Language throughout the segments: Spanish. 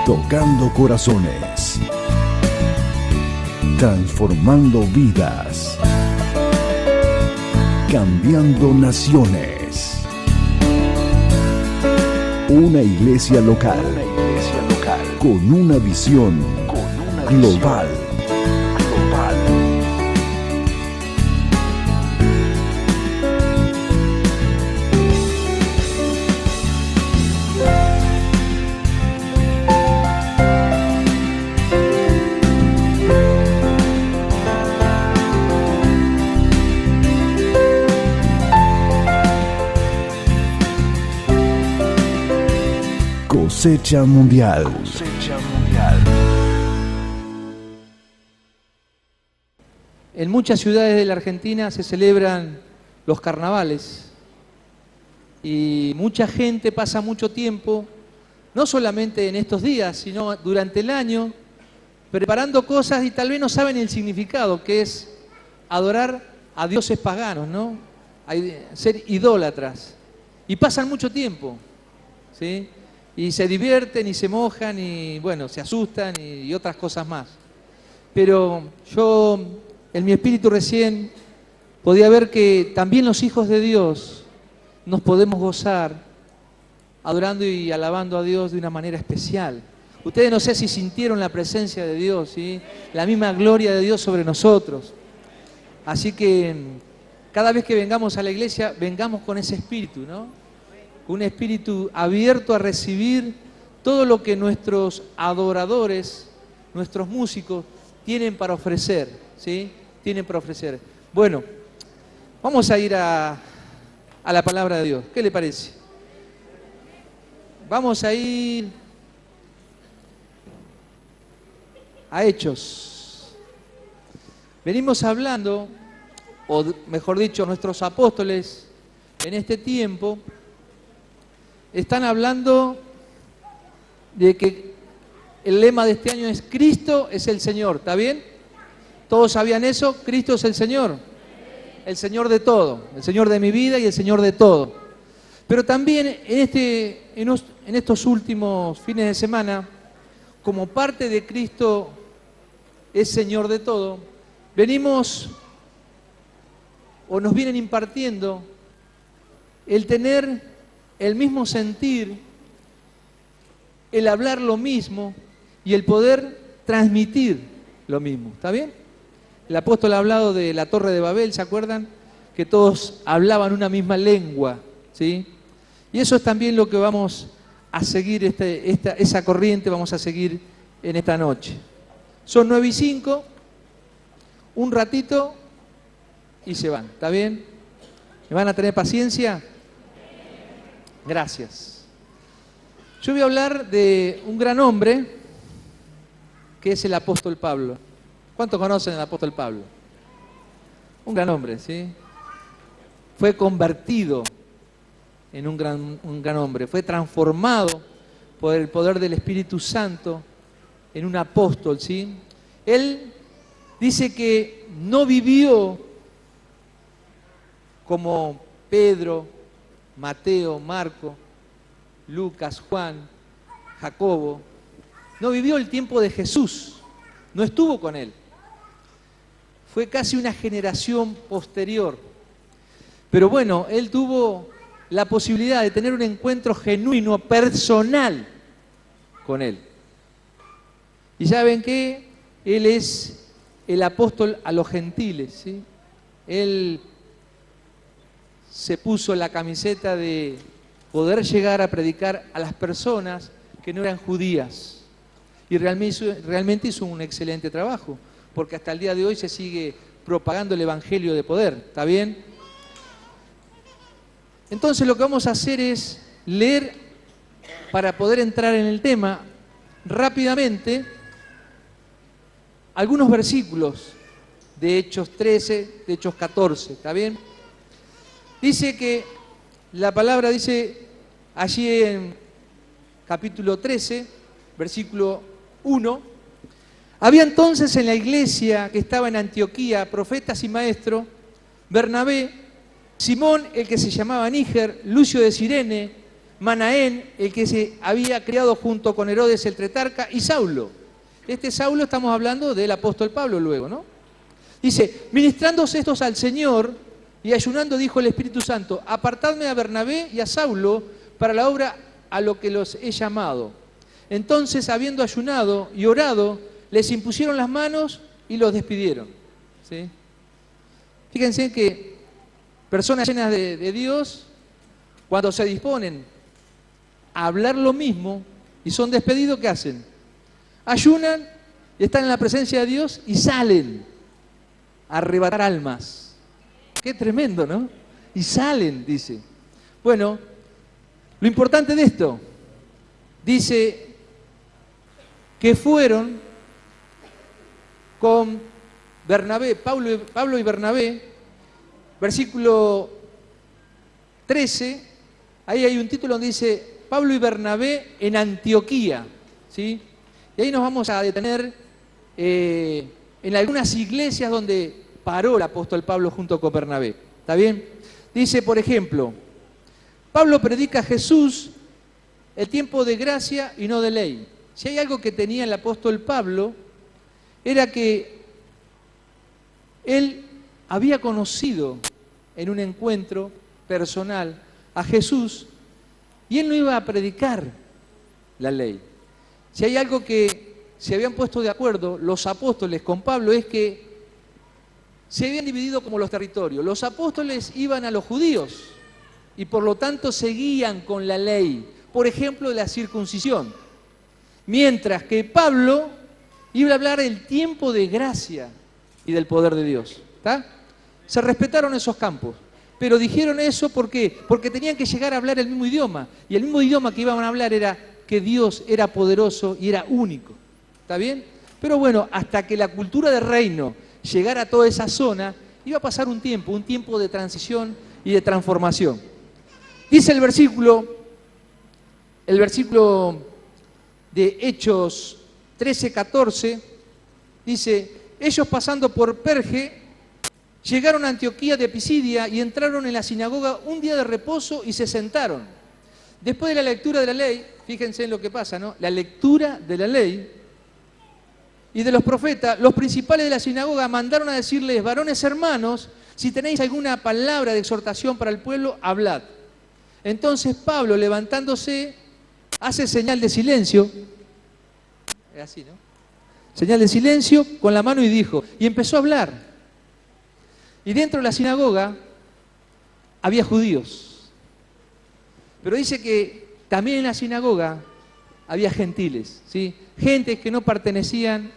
tocando corazones, transformando vidas, cambiando naciones. Una iglesia local, con una visión global. Cosecha Mundial. En muchas ciudades de la Argentina se celebran los carnavales y mucha gente pasa mucho tiempo, no solamente en estos días, sino durante el año, preparando cosas y tal vez no saben el significado, que es adorar a dioses paganos, ¿no? Ser idólatras. Y pasan mucho tiempo, ¿sí? Y se divierten y se mojan y, bueno, se asustan y otras cosas más. Pero yo, en mi espíritu recién, podía ver que también los hijos de Dios nos podemos gozar adorando y alabando a Dios de una manera especial. Ustedes no sé si sintieron la presencia de Dios, ¿sí? La misma gloria de Dios sobre nosotros. Así que cada vez que vengamos a la iglesia, vengamos con ese espíritu, ¿no? Un espíritu abierto a recibir todo lo que nuestros adoradores, nuestros músicos, tienen para ofrecer, ¿sí? Tienen para ofrecer. Bueno, vamos a ir a la palabra de Dios. ¿Qué le parece? Vamos a ir a Hechos. Venimos hablando, o mejor dicho, nuestros apóstoles en este tiempo están hablando de que el lema de este año es Cristo es el Señor, ¿está bien? ¿Todos sabían eso? Cristo es el Señor de todo, el Señor de mi vida y el Señor de todo. Pero también en estos últimos fines de semana, como parte de Cristo es Señor de todo, venimos o nos vienen impartiendo el tener el mismo sentir, el hablar lo mismo y el poder transmitir lo mismo. ¿Está bien? El apóstol ha hablado de la Torre de Babel, ¿se acuerdan? Que todos hablaban una misma lengua, ¿sí? Y eso es también lo que vamos a seguir, esa corriente vamos a seguir en esta noche. Son 9:05, un ratito y se van, ¿está bien? ¿Me van a tener paciencia? Gracias. Yo voy a hablar de un gran hombre que es el apóstol Pablo. ¿Cuántos conocen al apóstol Pablo? Un gran hombre, ¿sí? Fue convertido en un gran hombre, fue transformado por el poder del Espíritu Santo en un apóstol, ¿sí? Él dice que no vivió como Pedro, Mateo, Marco, Lucas, Juan, Jacobo. No vivió el tiempo de Jesús, no estuvo con él. Fue casi una generación posterior. Pero bueno, él tuvo la posibilidad de tener un encuentro genuino, personal con él. Y ¿saben qué? Él es el apóstol a los gentiles, ¿sí? Él se puso la camiseta de poder llegar a predicar a las personas que no eran judías. Y realmente hizo un excelente trabajo, porque hasta el día de hoy se sigue propagando el evangelio de poder, ¿está bien? Entonces lo que vamos a hacer es leer, para poder entrar en el tema, rápidamente, algunos versículos de Hechos 13, de Hechos 14, ¿está bien? Dice que, la palabra dice allí en capítulo 13, versículo 1, había entonces en la iglesia que estaba en Antioquía profetas y maestros, Bernabé, Simón el que se llamaba Níger, Lucio de Cirene, Manaén, el que se había criado junto con Herodes el Tetrarca, y Saulo. Este Saulo estamos hablando del apóstol Pablo luego, ¿no? Dice, ministrándose estos al Señor y ayunando, dijo el Espíritu Santo, apartadme a Bernabé y a Saulo para la obra a lo que los he llamado. Entonces, habiendo ayunado y orado, les impusieron las manos y los despidieron. ¿Sí? Fíjense que personas llenas de Dios, cuando se disponen a hablar lo mismo y son despedidos, ¿qué hacen? Ayunan y están en la presencia de Dios y salen a arrebatar almas. Qué tremendo, ¿no? Y salen, dice. Bueno, lo importante de esto, dice que fueron con Bernabé, Pablo y Bernabé, versículo 13, ahí hay un título donde dice Pablo y Bernabé en Antioquía, ¿sí? Y ahí nos vamos a detener en algunas iglesias donde paró el apóstol Pablo junto con Bernabé. ¿Está bien? Dice, por ejemplo, Pablo predica a Jesús el tiempo de gracia y no de ley. Si hay algo que tenía el apóstol Pablo, era que él había conocido en un encuentro personal a Jesús y él no iba a predicar la ley. Si hay algo que se habían puesto de acuerdo los apóstoles con Pablo es que se habían dividido como los territorios. Los apóstoles iban a los judíos y por lo tanto seguían con la ley, por ejemplo, de la circuncisión. Mientras que Pablo iba a hablar del tiempo de gracia y del poder de Dios. ¿Está? Se respetaron esos campos. Pero dijeron eso ¿por qué? Porque tenían que llegar a hablar el mismo idioma. Y el mismo idioma que iban a hablar era que Dios era poderoso y era único. ¿Está bien? Pero bueno, hasta que la cultura del reino llegara a toda esa zona, iba a pasar un tiempo de transición y de transformación. Dice el versículo de Hechos 13:14, dice, ellos pasando por Perge, llegaron a Antioquía de Pisidia y entraron en la sinagoga un día de reposo y se sentaron. Después de la lectura de la ley, fíjense en lo que pasa, ¿no? La lectura de la ley y de los profetas, los principales de la sinagoga mandaron a decirles, varones hermanos, si tenéis alguna palabra de exhortación para el pueblo, hablad. Entonces Pablo, levantándose, hace señal de silencio, es así, ¿no? Señal de silencio con la mano y dijo, y empezó a hablar. Y dentro de la sinagoga había judíos, pero dice que también en la sinagoga había gentiles, ¿sí? Gentes que no pertenecían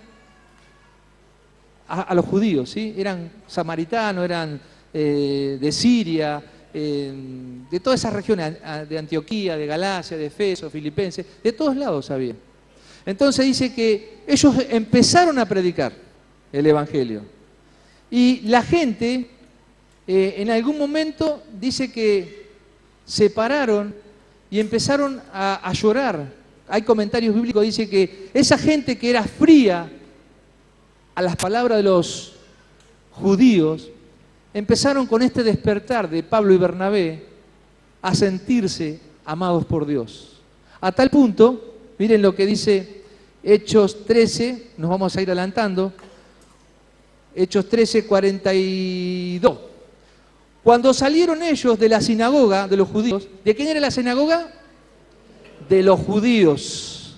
a los judíos, ¿sí? Eran samaritanos, eran de Siria, de todas esas regiones, de Antioquía, de Galacia, de Efeso, Filipenses, de todos lados había. Entonces dice que ellos empezaron a predicar el Evangelio. Y la gente, en algún momento, dice que se pararon y empezaron a llorar. Hay comentarios bíblicos que dicen que esa gente que era fría a las palabras de los judíos, empezaron con este despertar de Pablo y Bernabé a sentirse amados por Dios. A tal punto, miren lo que dice Hechos 13, nos vamos a ir adelantando, Hechos 13, 42. Cuando salieron ellos de la sinagoga de los judíos, ¿de quién era la sinagoga? De los judíos.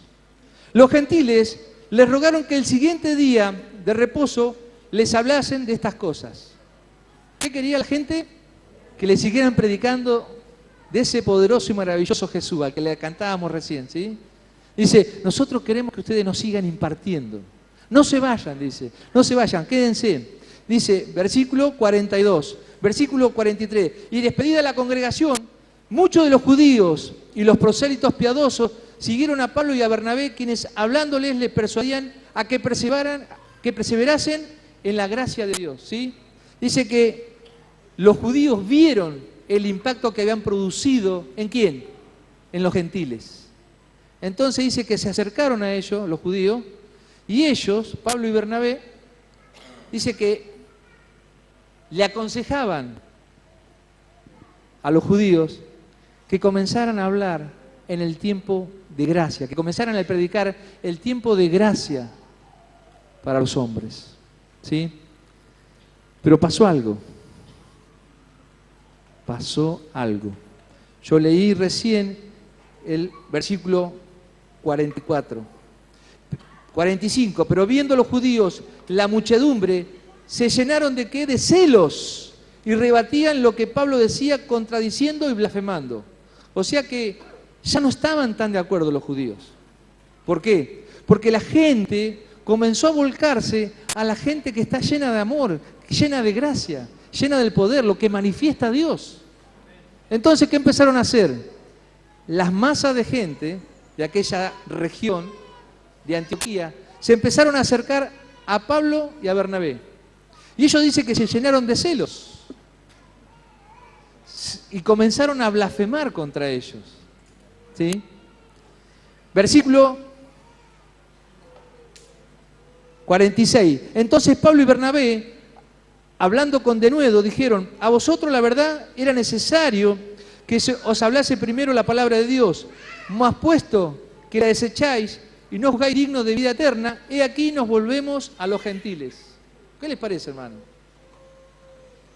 Los gentiles les rogaron que el siguiente día de reposo les hablasen de estas cosas. ¿Qué quería la gente? Que le siguieran predicando de ese poderoso y maravilloso Jesús, al que le cantábamos recién, ¿sí? Dice, nosotros queremos que ustedes nos sigan impartiendo. No se vayan, dice, no se vayan, quédense. Dice, versículo 42, versículo 43. Y despedida la congregación, muchos de los judíos y los prosélitos piadosos siguieron a Pablo y a Bernabé, quienes hablándoles les persuadían a que perseverasen en la gracia de Dios, ¿sí? Dice que los judíos vieron el impacto que habían producido, ¿en quién? En los gentiles. Entonces dice que se acercaron a ellos, los judíos, y ellos, Pablo y Bernabé, dice que le aconsejaban a los judíos que comenzaran a hablar en el tiempo de gracia, que comenzaran a predicar el tiempo de gracia para los hombres, ¿sí? Pero pasó algo. Pasó algo. Yo leí recién el versículo 44. 45. Pero viendo los judíos la muchedumbre, se llenaron ¿de qué? De celos, y rebatían lo que Pablo decía, contradiciendo y blasfemando. O sea que ya no estaban tan de acuerdo los judíos. ¿Por qué? Porque la gente comenzó a volcarse a la gente que está llena de amor, llena de gracia, llena del poder, lo que manifiesta Dios. Entonces, ¿qué empezaron a hacer? Las masas de gente de aquella región de Antioquía se empezaron a acercar a Pablo y a Bernabé. Y ellos dicen que se llenaron de celos y comenzaron a blasfemar contra ellos, ¿sí? Versículo 46. Entonces Pablo y Bernabé, hablando con denuedo, dijeron: a vosotros la verdad era necesario que os hablase primero la palabra de Dios, mas puesto que la desecháis y no juzgáis dignos de vida eterna, he aquí nos volvemos a los gentiles. ¿Qué les parece, hermano?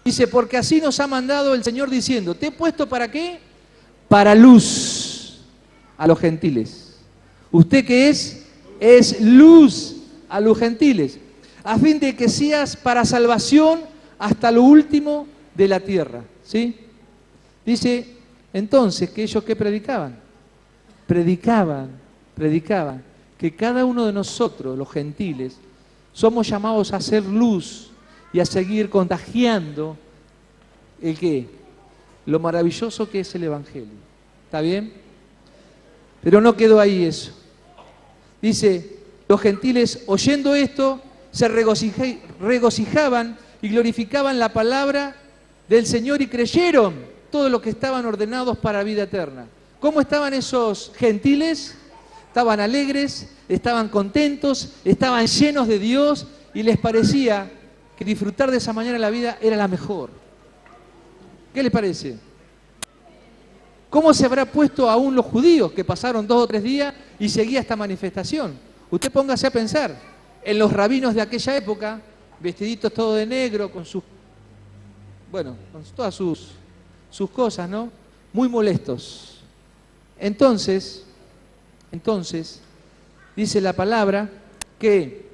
Dice: porque así nos ha mandado el Señor diciendo, te he puesto ¿para qué? Para luz a los gentiles. ¿Usted qué es? Es luz a los gentiles, a fin de que seas para salvación hasta lo último de la tierra, ¿sí? Dice entonces que ellos ¿qué predicaban? Predicaban que cada uno de nosotros, los gentiles, somos llamados a hacer luz y a seguir contagiando ¿el qué? Lo maravilloso que es el Evangelio. ¿Está bien? Pero no quedó ahí eso. Dice: los gentiles, oyendo esto, se regocijaban y glorificaban la palabra del Señor, y creyeron todos los que estaban ordenados para vida eterna. ¿Cómo estaban esos gentiles? Estaban alegres, estaban contentos, estaban llenos de Dios, y les parecía que disfrutar de esa manera la vida era la mejor. ¿Qué les parece? ¿Cómo se habrá puesto aún los judíos que pasaron 2 o 3 días y seguía esta manifestación? Usted póngase a pensar en los rabinos de aquella época, vestiditos todos de negro, con sus, bueno, con todas sus cosas, ¿no? Muy molestos. Entonces, dice la palabra que,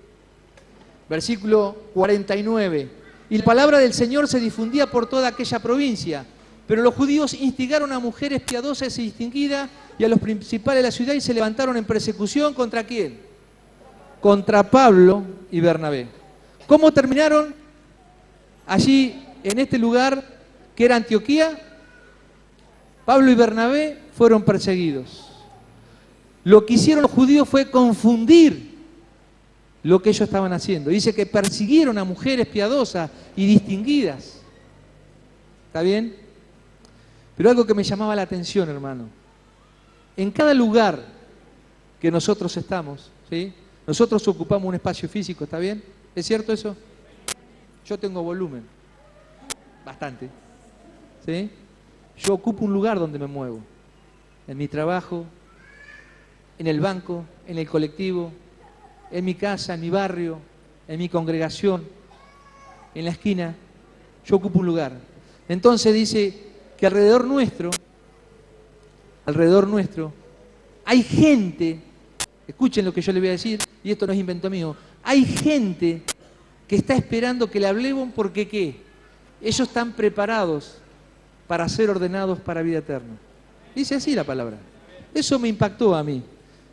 versículo 49, y la palabra del Señor se difundía por toda aquella provincia, pero los judíos instigaron a mujeres piadosas y distinguidas y a los principales de la ciudad, y se levantaron en persecución ¿contra quién? Contra Pablo y Bernabé. ¿Cómo terminaron? Allí, en este lugar que era Antioquía, Pablo y Bernabé fueron perseguidos. Lo que hicieron los judíos fue confundir lo que ellos estaban haciendo. Dice que persiguieron a mujeres piadosas y distinguidas. ¿Está bien? Pero algo que me llamaba la atención, hermano. En cada lugar que nosotros estamos, ¿sí? Nosotros ocupamos un espacio físico, ¿está bien? ¿Es cierto eso? Yo tengo volumen, bastante, ¿sí? Yo ocupo un lugar donde me muevo, en mi trabajo, en el banco, en el colectivo, en mi casa, en mi barrio, en mi congregación, en la esquina. Yo ocupo un lugar. Entonces dice que alrededor nuestro, hay gente, escuchen lo que yo les voy a decir, y esto no es invento mío, hay gente que está esperando que le hablemos porque ¿qué? Ellos están preparados para ser ordenados para vida eterna. Dice así la palabra. Eso me impactó a mí.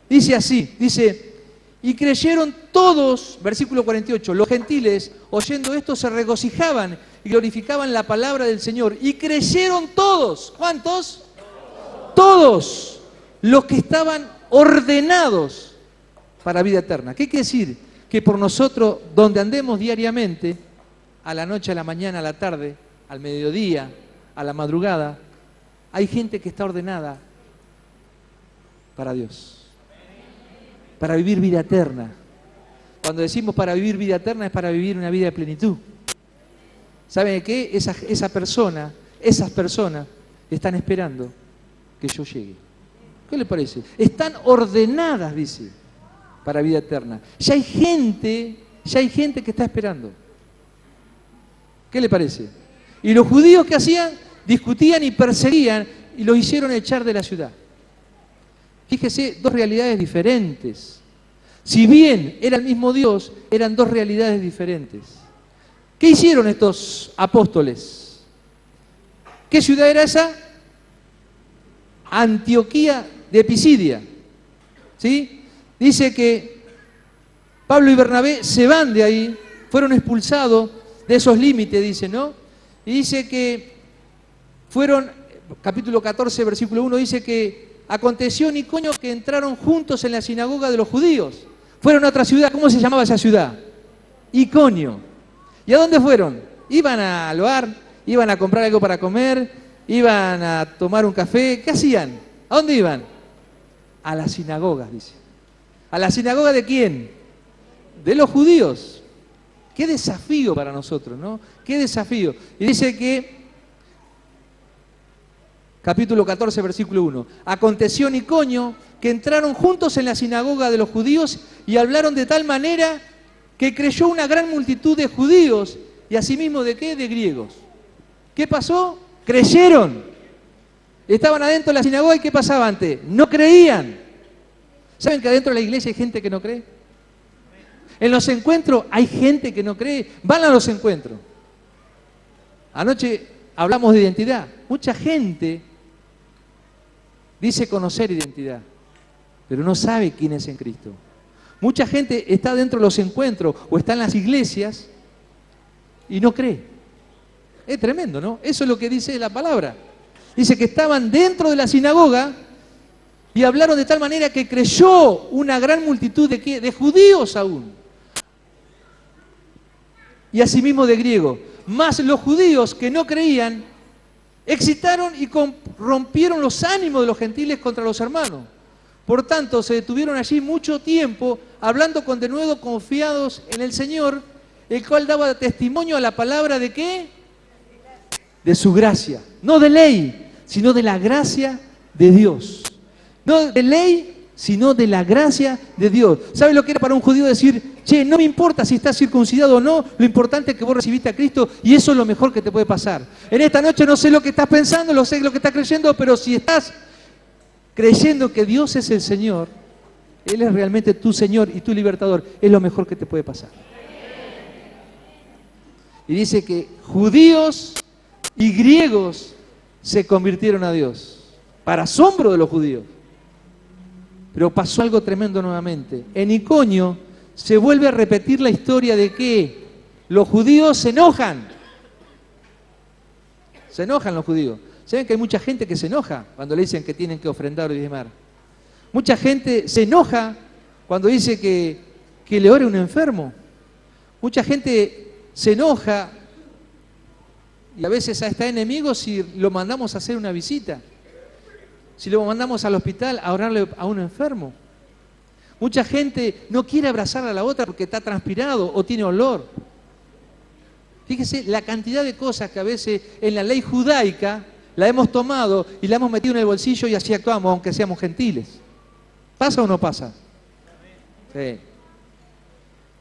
Dice así, dice, y creyeron todos, versículo 48, los gentiles, oyendo esto, se regocijaban y glorificaban la palabra del Señor. Y creyeron todos. ¿Cuántos? Todos los que estaban ordenados para vida eterna. ¿Qué quiere decir? Que por nosotros, donde andemos diariamente, a la noche, a la mañana, a la tarde, al mediodía, a la madrugada, hay gente que está ordenada para Dios, para vivir vida eterna. Cuando decimos para vivir vida eterna, es para vivir una vida de plenitud. ¿Saben qué? Esas personas están esperando que yo llegue. ¿Qué le parece? Están ordenadas, dice, para vida eterna. Ya hay gente que está esperando. ¿Qué le parece? Y los judíos, ¿qué hacían? Discutían y perseguían y los hicieron echar de la ciudad. Fíjese, dos realidades diferentes. Si bien era el mismo Dios, eran dos realidades diferentes. ¿Qué hicieron estos apóstoles? ¿Qué ciudad era esa? Antioquía de Pisidia. ¿Sí? Dice que Pablo y Bernabé se van de ahí, fueron expulsados de esos límites, dice, ¿no? Y dice que fueron, capítulo 14, versículo 1, dice que aconteció en Iconio que entraron juntos en la sinagoga de los judíos. Fueron a otra ciudad. ¿Cómo se llamaba esa ciudad? Iconio. ¿Y a dónde fueron? Iban al bar, iban a comprar algo para comer, iban a tomar un café. ¿Qué hacían? ¿A dónde iban? A las sinagogas, dice. ¿A la sinagoga de quién? De los judíos. Qué desafío para nosotros, ¿no? Qué desafío. Y dice que capítulo 14, versículo 1. Aconteció en Iconio que entraron juntos en la sinagoga de los judíos y hablaron de tal manera que creyó una gran multitud de judíos y asimismo de ¿qué? De griegos. ¿Qué pasó? Creyeron. Estaban adentro de la sinagoga y ¿qué pasaba antes? No creían. ¿Saben que adentro de la iglesia hay gente que no cree? En los encuentros hay gente que no cree. Van a los encuentros. Anoche hablamos de identidad. Mucha gente dice conocer identidad, pero no sabe quién es en Cristo. Mucha gente está dentro de los encuentros o está en las iglesias y no cree. Es tremendo, ¿no? Eso es lo que dice la palabra. Dice que estaban dentro de la sinagoga y hablaron de tal manera que creyó una gran multitud de ¿qué? De judíos aún. Y asimismo de griegos. Más los judíos que no creían excitaron y rompieron los ánimos de los gentiles contra los hermanos. Por tanto, se detuvieron allí mucho tiempo, hablando con denuedo confiados en el Señor, el cual daba testimonio a la palabra de ¿qué? De su gracia. No de ley, sino de la gracia de Dios. No de ley, sino de la gracia de Dios. ¿Sabe lo que era para un judío decir, che, no me importa si estás circuncidado o no, lo importante es que vos recibiste a Cristo y eso es lo mejor que te puede pasar? En esta noche no sé lo que estás pensando, no sé lo que estás creyendo, pero si estás creyendo que Dios es el Señor, Él es realmente tu Señor y tu libertador, es lo mejor que te puede pasar. Y dice que judíos y griegos se convirtieron a Dios, para asombro de los judíos. Pero pasó algo tremendo nuevamente. En Iconio se vuelve a repetir la historia de que los judíos se enojan. Se enojan los judíos. ¿Saben que hay mucha gente que se enoja cuando le dicen que tienen que ofrendar y diezmar? Mucha gente se enoja cuando dice que le ore un enfermo. Mucha gente se enoja y a veces está enemigo si lo mandamos a hacer una visita. Si lo mandamos al hospital a orarle a un enfermo. Mucha gente no quiere abrazar a la otra porque está transpirado o tiene olor. Fíjese la cantidad de cosas que a veces en la ley judaica la hemos tomado y la hemos metido en el bolsillo y así actuamos, aunque seamos gentiles. ¿Pasa o no pasa? Sí.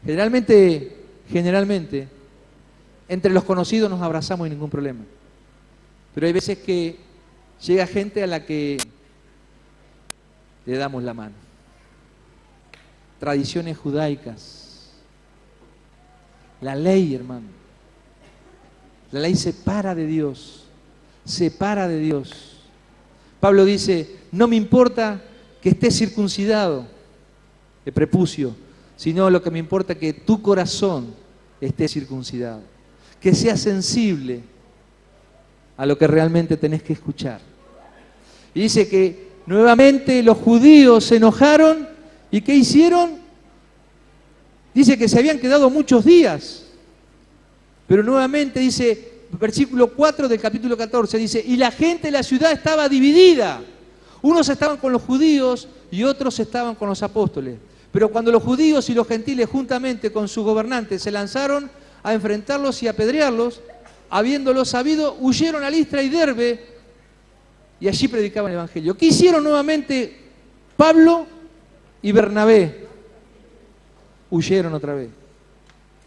Generalmente, entre los conocidos nos abrazamos sin ningún problema. Pero hay veces que llega gente a la que le damos la mano. Tradiciones judaicas. La ley, hermano. La ley separa de Dios. Separa de Dios. Pablo dice, no me importa que estés circuncidado de prepucio, sino lo que me importa es que tu corazón esté circuncidado. Que seas sensible a lo que realmente tenés que escuchar. Y dice que nuevamente los judíos se enojaron y ¿qué hicieron? Dice que se habían quedado muchos días. Pero nuevamente dice, versículo 4 del capítulo 14, dice, y la gente de la ciudad estaba dividida. Unos estaban con los judíos y otros estaban con los apóstoles. Pero cuando los judíos y los gentiles juntamente con sus gobernantes se lanzaron a enfrentarlos y apedrearlos, habiéndolo sabido, huyeron a Listra y Derbe y allí predicaban el Evangelio. ¿Qué hicieron nuevamente Pablo y Bernabé? Huyeron otra vez.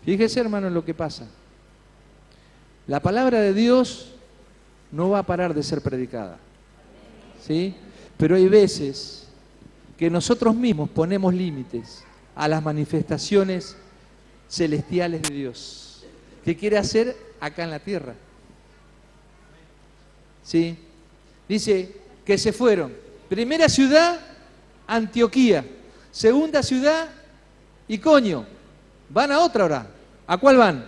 Fíjese, hermano, en lo que pasa. La palabra de Dios no va a parar de ser predicada, ¿sí? Pero hay veces que nosotros mismos ponemos límites a las manifestaciones celestiales de Dios, que quiere hacer acá en la tierra. ¿Sí? Dice que se fueron. Primera ciudad, Antioquía. Segunda ciudad, Iconio. Van a otra hora. ¿A cuál van?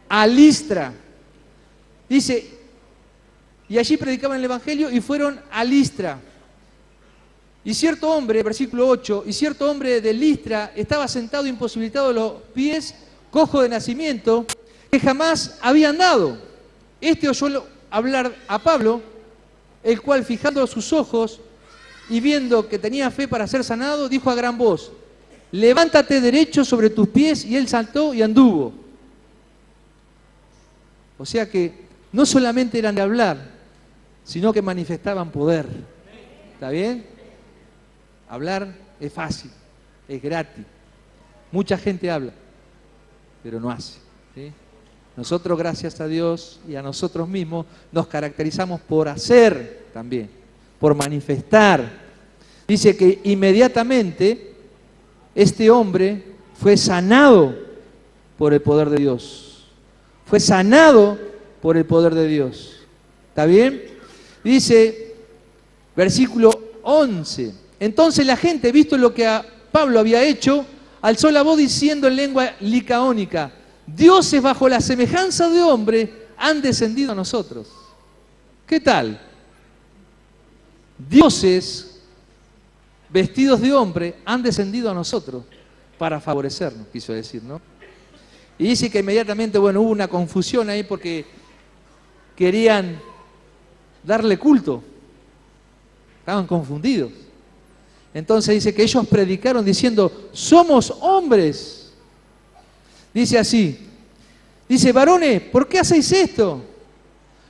A Listra. Dice, y allí predicaban el Evangelio y fueron a Listra. Y cierto hombre, versículo 8, y cierto hombre de Listra estaba sentado imposibilitado de los pies, cojo de nacimiento, que jamás había andado. Este oyó hablar a Pablo, el cual fijando sus ojos y viendo que tenía fe para ser sanado, dijo a gran voz, levántate derecho sobre tus pies, y él saltó y anduvo. O sea que no solamente eran de hablar, sino que manifestaban poder. ¿Está bien? Hablar es fácil, es gratis. Mucha gente habla, pero no hace, ¿sí? Nosotros, gracias a Dios y a nosotros mismos, nos caracterizamos por hacer también, por manifestar. Dice que inmediatamente este hombre fue sanado por el poder de Dios. Fue sanado por el poder de Dios. ¿Está bien? Dice, versículo 11. Entonces la gente, visto lo que a Pablo había hecho, alzó la voz diciendo en lengua licaónica, dioses bajo la semejanza de hombre han descendido a nosotros. ¿Qué tal? Dioses vestidos de hombre han descendido a nosotros para favorecernos, quiso decir, ¿no? Y dice que inmediatamente, bueno, hubo una confusión ahí porque querían darle culto. Estaban confundidos. Entonces dice que ellos predicaron diciendo, somos hombres. Dice así, dice, varones, ¿por qué hacéis esto?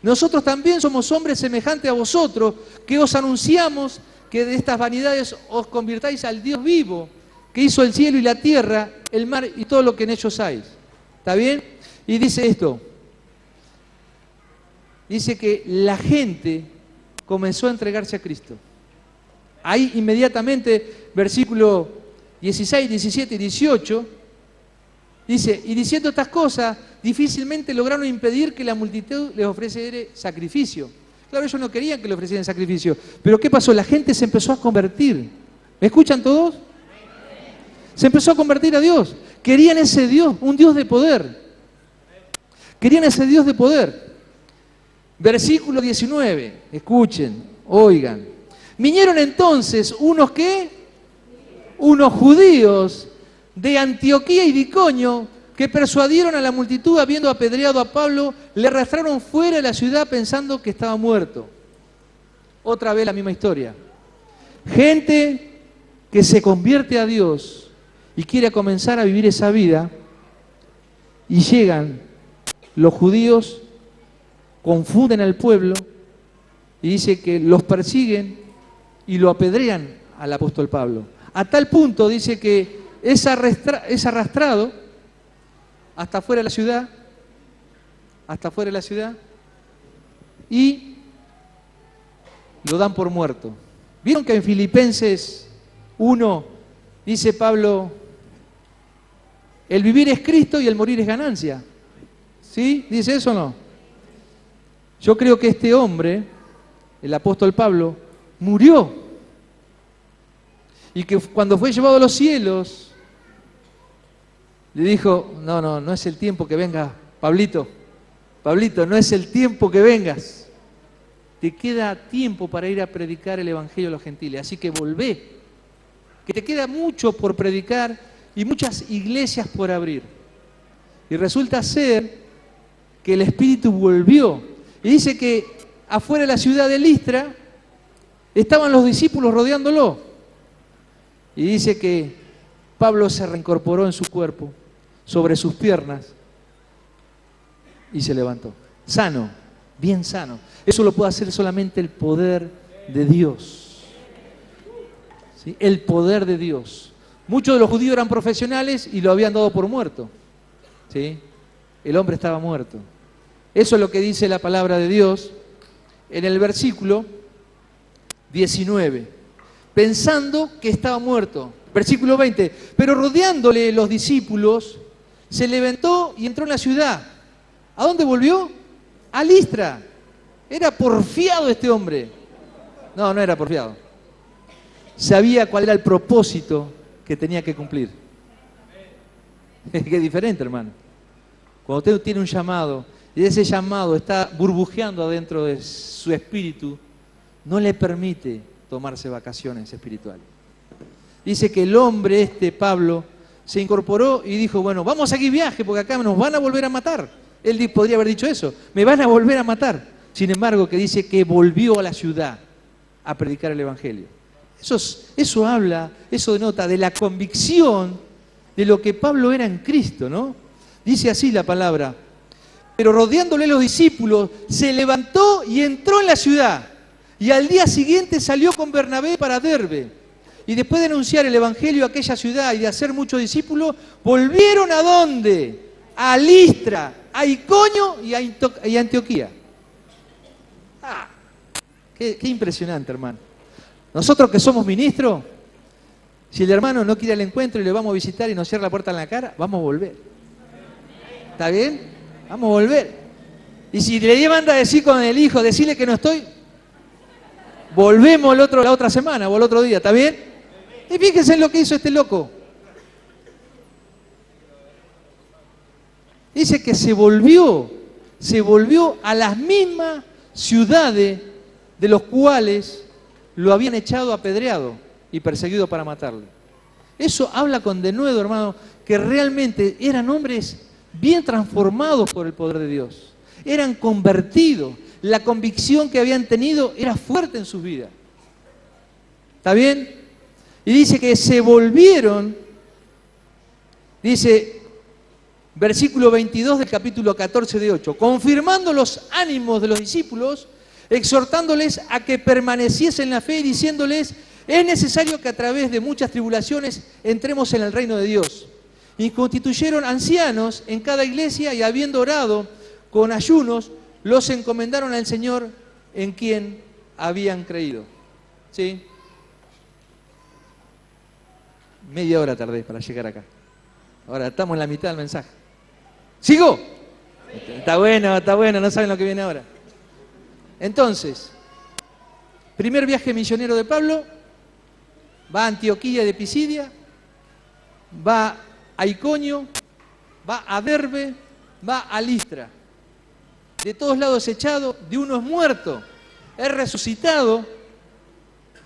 Nosotros también somos hombres semejantes a vosotros, que os anunciamos que de estas vanidades os convirtáis al Dios vivo, que hizo el cielo y la tierra, el mar y todo lo que en ellos hay. ¿Está bien? Y dice esto, dice que la gente comenzó a entregarse a Cristo. Ahí inmediatamente, versículo 16, 17 y 18, dice, y diciendo estas cosas, difícilmente lograron impedir que la multitud les ofreciera sacrificio. Claro, ellos no querían que le ofrecieran sacrificio, pero ¿qué pasó? La gente se empezó a convertir. ¿Me escuchan todos? Se empezó a convertir a Dios. Querían ese Dios, un Dios de poder. Querían ese Dios de poder. Versículo 19, escuchen, oigan. Vinieron entonces unos ¿qué? Unos judíos de Antioquía y de Iconio que persuadieron a la multitud, habiendo apedreado a Pablo, le arrastraron fuera de la ciudad pensando que estaba muerto. Otra vez la misma historia. Gente que se convierte a Dios y quiere comenzar a vivir esa vida, y llegan los judíos, confunden al pueblo y dice que los persiguen y lo apedrean al apóstol Pablo. A tal punto dice que es arrastrado hasta fuera de la ciudad, y lo dan por muerto. ¿Vieron que en Filipenses 1 dice Pablo, el vivir es Cristo y el morir es ganancia? ¿Sí? ¿Dice eso o no? Yo creo que este hombre, el apóstol Pablo, murió. Y que cuando fue llevado a los cielos, le dijo, no es el tiempo que vengas, Pablito, no es el tiempo que vengas. Te queda tiempo para ir a predicar el Evangelio a los gentiles, así que volvé, que te queda mucho por predicar y muchas iglesias por abrir. Y resulta ser que el Espíritu volvió, y dice que afuera de la ciudad de Listra estaban los discípulos rodeándolo, y dice que Pablo se reincorporó en su cuerpo, sobre sus piernas, y se levantó, sano, bien sano. Eso lo puede hacer solamente el poder de Dios. ¿Sí? El poder de Dios. Muchos de los judíos eran profesionales y lo habían dado por muerto. ¿Sí? El hombre estaba muerto. Eso es lo que dice la palabra de Dios en el versículo 19. Pensando que estaba muerto. Versículo 20. Pero rodeándole los discípulos, se levantó y entró en la ciudad. ¿A dónde volvió? A Listra. Era porfiado este hombre. No, no era porfiado. Sabía cuál era el propósito que tenía que cumplir. Qué diferente, hermano. Cuando usted tiene un llamado y ese llamado está burbujeando adentro de su espíritu, no le permite tomarse vacaciones espirituales. Dice que el hombre Pablo, se incorporó y dijo, bueno, vamos a seguir viaje porque acá nos van a volver a matar. Él podría haber dicho eso, me van a volver a matar. Sin embargo, que dice que volvió a la ciudad a predicar el Evangelio. Eso habla, eso denota de la convicción de lo que Pablo era en Cristo, ¿no? Dice así la palabra, pero rodeándole los discípulos, se levantó y entró en la ciudad. Y al día siguiente salió con Bernabé para Derbe. Y después de anunciar el Evangelio a aquella ciudad y de hacer muchos discípulos, volvieron ¿a dónde? A Listra, a Iconio y a Antioquía. Qué impresionante, hermano. Nosotros que somos ministros, si el hermano no quiere al encuentro y le vamos a visitar y nos cierra la puerta en la cara, vamos a volver. ¿Está bien? Vamos a volver. Y si le manda a decir con el hijo, decirle que no estoy, volvemos la otra semana o el otro día, ¿está bien? Y fíjense en lo que hizo este loco. Dice que se volvió a las mismas ciudades de los cuales lo habían echado apedreado y perseguido para matarle. Eso habla con denuedo, hermano, que realmente eran hombres bien transformados por el poder de Dios. Eran convertidos. La convicción que habían tenido era fuerte en sus vidas. ¿Está bien? Y dice que se volvieron, dice, versículo 22 del capítulo 14 de 8, confirmando los ánimos de los discípulos, exhortándoles a que permaneciesen en la fe y diciéndoles, es necesario que a través de muchas tribulaciones entremos en el reino de Dios. Y constituyeron ancianos en cada iglesia y habiendo orado con ayunos, los encomendaron al Señor en quien habían creído. ¿Sí? Media hora tardé para llegar acá. Ahora estamos en la mitad del mensaje. ¿Sigo? Está bueno, no saben lo que viene ahora. Entonces, primer viaje misionero de Pablo, va a Antioquía de Pisidia, va a Iconio, va a Derbe, va a Listra. De todos lados echado, de uno es muerto, es resucitado,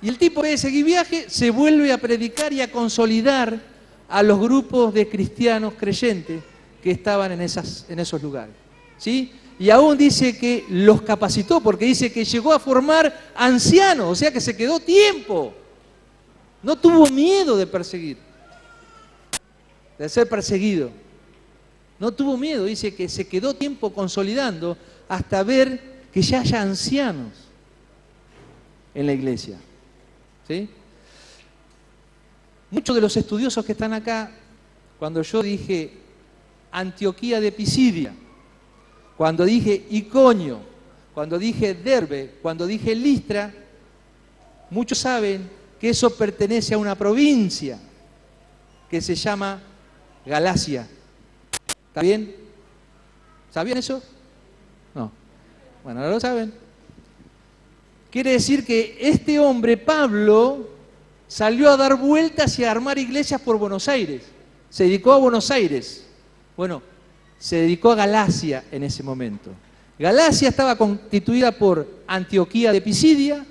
y el tipo de seguir viaje se vuelve a predicar y a consolidar a los grupos de cristianos creyentes que estaban en esos lugares. ¿Sí? Y aún dice que los capacitó, porque dice que llegó a formar ancianos, o sea que se quedó tiempo. No tuvo miedo de perseguir, de ser perseguido. No tuvo miedo, dice que se quedó tiempo consolidando hasta ver que ya haya ancianos en la iglesia. ¿Sí? Muchos de los estudiosos que están acá, cuando yo dije Antioquía de Pisidia, cuando dije Iconio, cuando dije Derbe, cuando dije Listra, muchos saben que eso pertenece a una provincia que se llama Galacia. ¿Está bien? ¿Sabían eso? No. Bueno, ahora lo saben. Quiere decir que este hombre, Pablo, salió a dar vueltas y a armar iglesias por Buenos Aires. Se dedicó a Buenos Aires. Bueno, se dedicó a Galacia en ese momento. Galacia estaba constituida por Antioquía de Pisidia,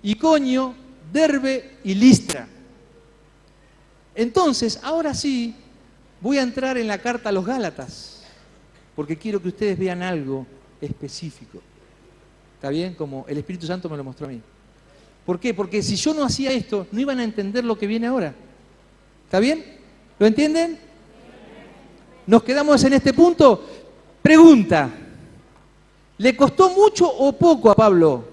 Iconio, Derbe y Listra. Entonces, ahora sí, voy a entrar en la carta a los Gálatas, porque quiero que ustedes vean algo específico. ¿Está bien? Como el Espíritu Santo me lo mostró a mí. ¿Por qué? Porque si yo no hacía esto, no iban a entender lo que viene ahora. ¿Está bien? ¿Lo entienden? ¿Nos quedamos en este punto? Pregunta. ¿Le costó mucho o poco a Pablo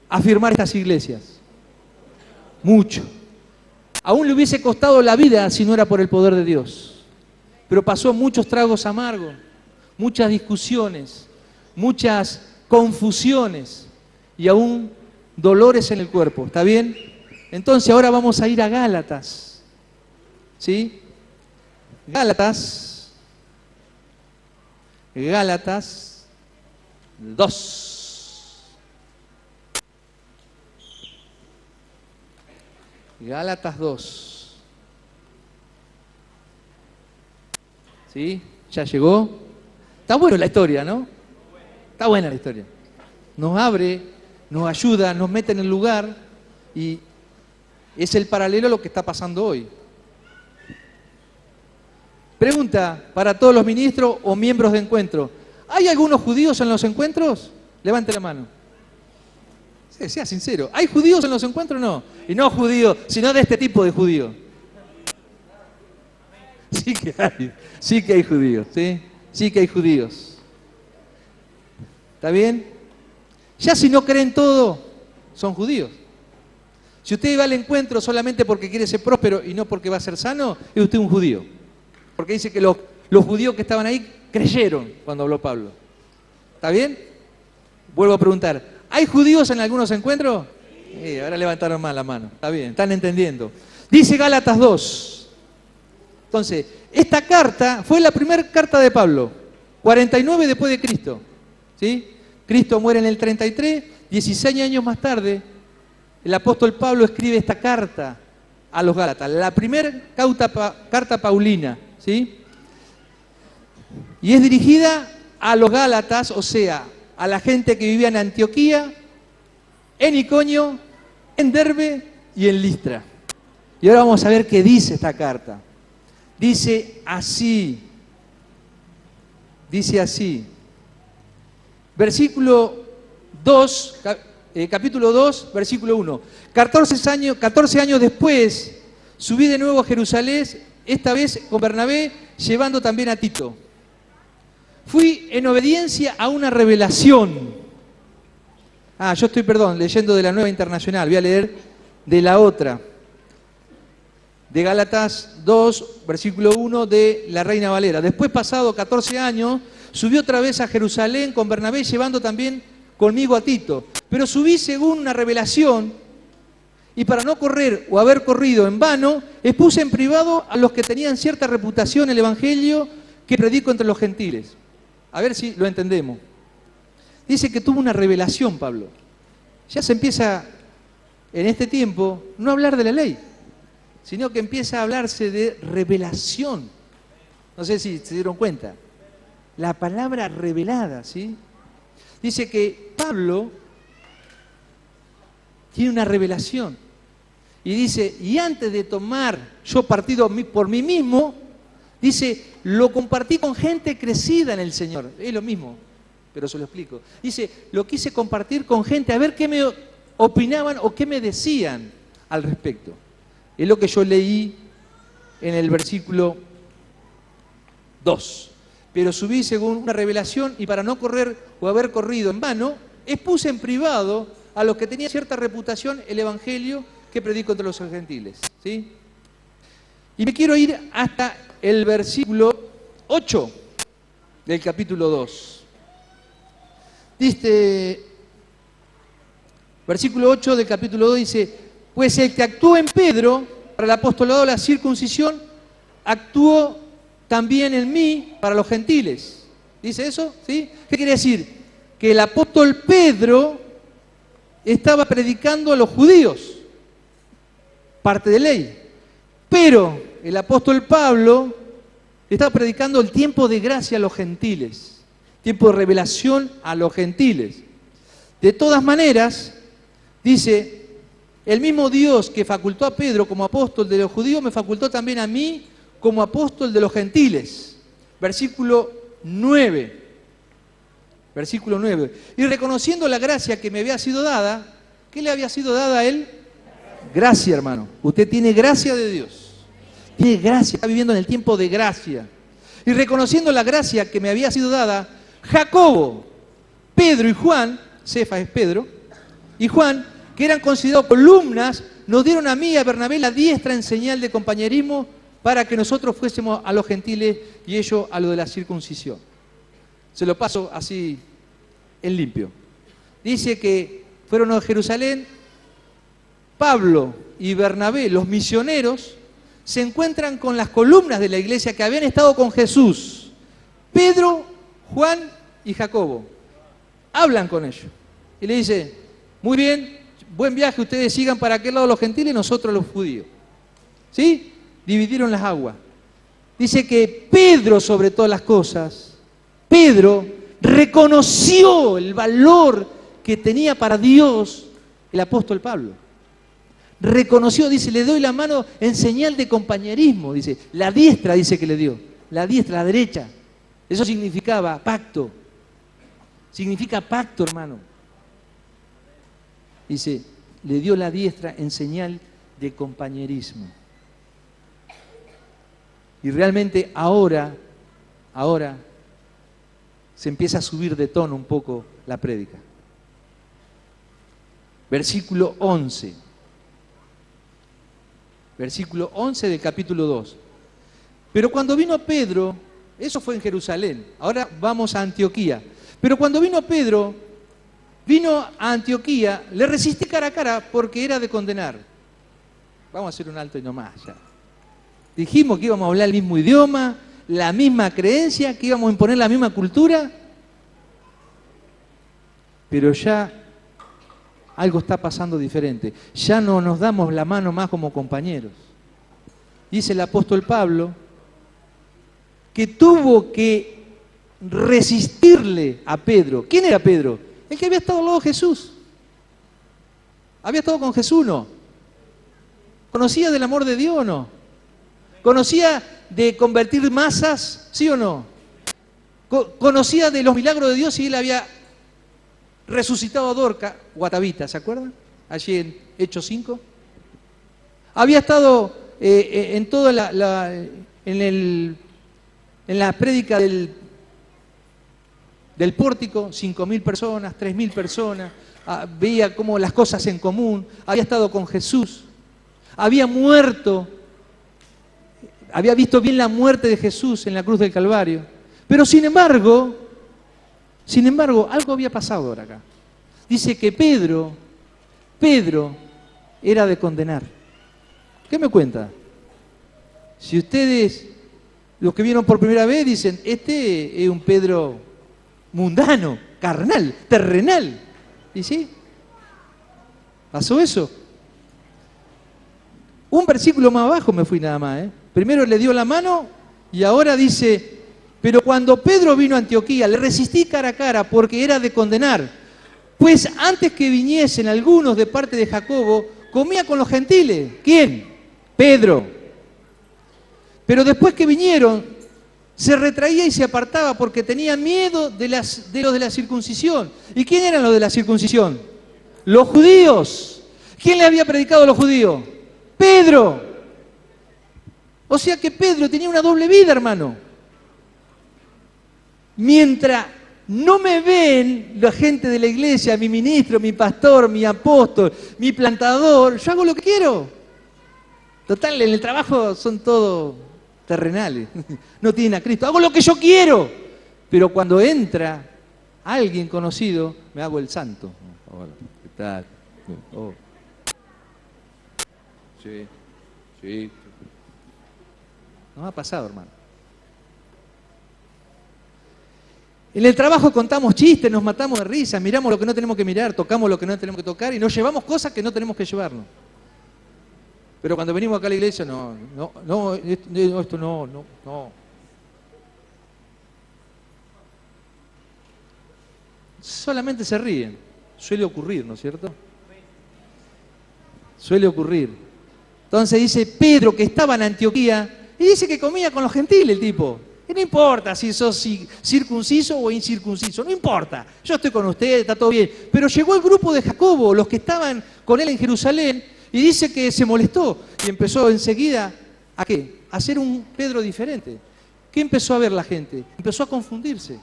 afirmar estas iglesias. Mucho. Aún le hubiese costado la vida si no era por el poder de Dios. Pero pasó muchos tragos amargos, muchas discusiones, muchas confusiones y aún dolores en el cuerpo. ¿Está bien? Entonces ahora vamos a ir a Gálatas. ¿Sí? Gálatas 2. Gálatas 2. ¿Sí? ¿Ya llegó? Está buena la historia, ¿no? Está buena la historia. Nos abre, nos ayuda, nos mete en el lugar y es el paralelo a lo que está pasando hoy. Pregunta para todos los ministros o miembros de encuentro. ¿Hay algunos judíos en los encuentros? Levante la mano. Sea sincero. ¿Hay judíos en los encuentros o no? Y no judíos, sino de este tipo de judíos. Sí que hay judíos, ¿sí? Sí que hay judíos. ¿Está bien? Ya si no creen todo, son judíos. Si usted va al encuentro solamente porque quiere ser próspero y no porque va a ser sano, es usted un judío. Porque dice que los judíos que estaban ahí creyeron cuando habló Pablo. ¿Está bien? Vuelvo a preguntar, ¿hay judíos en algunos encuentros? Ahora levantaron más la mano. Está bien, están entendiendo. Dice Gálatas 2. Entonces, esta carta fue la primera carta de Pablo, 49 después de Cristo. ¿Sí? Cristo muere en el 33, 16 años más tarde, el apóstol Pablo escribe esta carta a los Gálatas, la primera carta paulina. ¿Sí? Y es dirigida a los Gálatas, o sea, a la gente que vivía en Antioquía, en Iconio, en Derbe y en Listra. Y ahora vamos a ver qué dice esta carta. Dice así. Versículo 2, capítulo 2, versículo 1. 14 años después, subí de nuevo a Jerusalén, esta vez con Bernabé, llevando también a Tito. Fui en obediencia a una revelación. Yo estoy, leyendo de la Nueva Internacional. Voy a leer de la otra. De Gálatas 2, versículo 1 de la Reina Valera. Después, pasado 14 años, subí otra vez a Jerusalén con Bernabé, llevando también conmigo a Tito. Pero subí según una revelación, y para no correr o haber corrido en vano, expuse en privado a los que tenían cierta reputación el evangelio que predico entre los gentiles. A ver si lo entendemos. Dice que tuvo una revelación, Pablo. Ya se empieza, en este tiempo, no a hablar de la ley, sino que empieza a hablarse de revelación. No sé si se dieron cuenta. La palabra revelada, ¿sí? Dice que Pablo tiene una revelación. Y dice, y antes de tomar yo partido por mí mismo, dice, lo compartí con gente crecida en el Señor. Es lo mismo, pero se lo explico. Dice, lo quise compartir con gente, a ver qué me opinaban o qué me decían al respecto. Es lo que yo leí en el versículo 2. Pero subí según una revelación y para no correr o haber corrido en vano, expuse en privado a los que tenían cierta reputación el evangelio que predico entre los gentiles. ¿Sí? Y me quiero ir hasta el versículo 8 del capítulo 2. Dice, versículo 8 del capítulo 2 dice, pues el que actuó en Pedro para el apostolado de la circuncisión, actuó también en mí para los gentiles. ¿Dice eso? ¿Sí? ¿Qué quiere decir? Que el apóstol Pedro estaba predicando a los judíos, parte de ley. Pero el apóstol Pablo estaba predicando el tiempo de gracia a los gentiles, tiempo de revelación a los gentiles. De todas maneras, dice, el mismo Dios que facultó a Pedro como apóstol de los judíos, me facultó también a mí como apóstol de los gentiles. Versículo 9. Versículo 9. Y reconociendo la gracia que me había sido dada, ¿qué le había sido dada a él? Gracia, hermano. Usted tiene gracia de Dios. Tiene gracia, está viviendo en el tiempo de gracia. Y reconociendo la gracia que me había sido dada, Jacobo, Pedro y Juan, Cefas es Pedro, y Juan, que eran considerados columnas, nos dieron a mí y a Bernabé la diestra en señal de compañerismo para que nosotros fuésemos a los gentiles y ellos a lo de la circuncisión. Se lo paso así en limpio. Dice que fueron a Jerusalén, Pablo y Bernabé, los misioneros, se encuentran con las columnas de la iglesia que habían estado con Jesús. Pedro, Juan y Jacobo. Hablan con ellos. Y le dice, muy bien, buen viaje, ustedes sigan para aquel lado los gentiles y nosotros los judíos. ¿Sí? Dividieron las aguas. Dice que Pedro, sobre todas las cosas, Pedro reconoció el valor que tenía para Dios el apóstol Pablo. Reconoció, dice, le doy la mano en señal de compañerismo, dice, la diestra dice que le dio, la diestra, la derecha. Eso significaba pacto. Significa pacto, hermano. Dice, le dio la diestra en señal de compañerismo. Y realmente ahora se empieza a subir de tono un poco la prédica. Versículo 11. Versículo 11 del capítulo 2. Pero cuando vino Pedro, eso fue en Jerusalén, ahora vamos a Antioquía. Pero cuando vino Pedro, vino a Antioquía, le resistí cara a cara porque era de condenar. Vamos a hacer un alto y no más ya. Dijimos que íbamos a hablar el mismo idioma, la misma creencia, que íbamos a imponer la misma cultura. Pero ya algo está pasando diferente. Ya no nos damos la mano más como compañeros. Dice el apóstol Pablo que tuvo que resistirle a Pedro. ¿Quién era Pedro? El que había estado al lado de Jesús. ¿Había estado con Jesús? No. ¿Conocía del amor de Dios o no? ¿Conocía de convertir masas? ¿Sí o no? ¿Conocía de los milagros de Dios si él había resucitado a Dorca o a Tabita, ¿se acuerdan? Allí en Hechos 5. Había estado en toda en la prédica del pórtico, 5.000 personas, 3.000 personas, veía como las cosas en común, había estado con Jesús, había muerto, había visto bien la muerte de Jesús en la cruz del Calvario, pero sin embargo, algo había pasado ahora acá. Dice que Pedro era de condenar. ¿Qué me cuenta? Si ustedes, los que vieron por primera vez, dicen, este es un Pedro mundano, carnal, terrenal. ¿Y sí? ¿Pasó eso? Un versículo más abajo me fui nada más, ¿eh? Primero le dio la mano y ahora dice, pero cuando Pedro vino a Antioquía, le resistí cara a cara porque era de condenar. Pues antes que viniesen algunos de parte de Jacobo, comía con los gentiles. ¿Quién? Pedro. Pero después que vinieron, se retraía y se apartaba porque tenía miedo de los de la circuncisión. ¿Y quién eran los de la circuncisión? Los judíos. ¿Quién le había predicado a los judíos? Pedro. O sea que Pedro tenía una doble vida, hermano. Mientras no me ven la gente de la iglesia, mi ministro, mi pastor, mi apóstol, mi plantador, yo hago lo que quiero. Total, en el trabajo son todos terrenales, no tienen a Cristo. Hago lo que yo quiero. Pero cuando entra alguien conocido, me hago el santo. Hola, ¿qué tal? Oh. Sí. Nos ha pasado, hermano. En el trabajo contamos chistes, nos matamos de risa, miramos lo que no tenemos que mirar, tocamos lo que no tenemos que tocar y nos llevamos cosas que no tenemos que llevarnos. Pero cuando venimos acá a la iglesia, esto no. Solamente se ríen. Suele ocurrir, ¿no es cierto? Suele ocurrir. Entonces dice Pedro que estaba en Antioquía y dice que comía con los gentiles el tipo. Y no importa si sos circunciso o incircunciso, no importa. Yo estoy con ustedes, está todo bien. Pero llegó el grupo de Jacobo, los que estaban con él en Jerusalén, y dice que se molestó y empezó enseguida ¿a qué? A ser un Pedro diferente. ¿Qué empezó a ver la gente? Empezó a confundirse.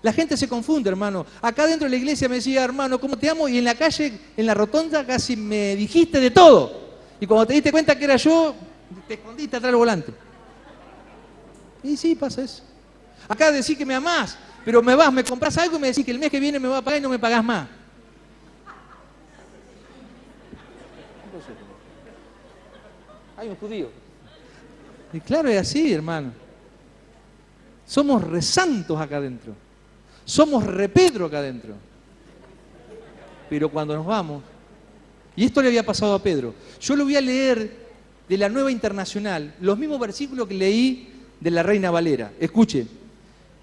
La gente se confunde, hermano. Acá dentro de la iglesia me decía, hermano, ¿cómo te amo? Y en la calle, en la rotonda, casi me dijiste de todo. Y cuando te diste cuenta que era yo, te escondiste atrás del volante. Y sí, pasa eso. Acá decís que me amás, pero me compras algo y me decís que el mes que viene me va a pagar y no me pagás más. Hay un judío. Y claro, es así, hermano. Somos resantos acá adentro. Somos repedro acá adentro. Pero cuando nos vamos, y esto le había pasado a Pedro, yo lo voy a leer de la Nueva Internacional, los mismos versículos que leí de la Reina Valera. Escuche,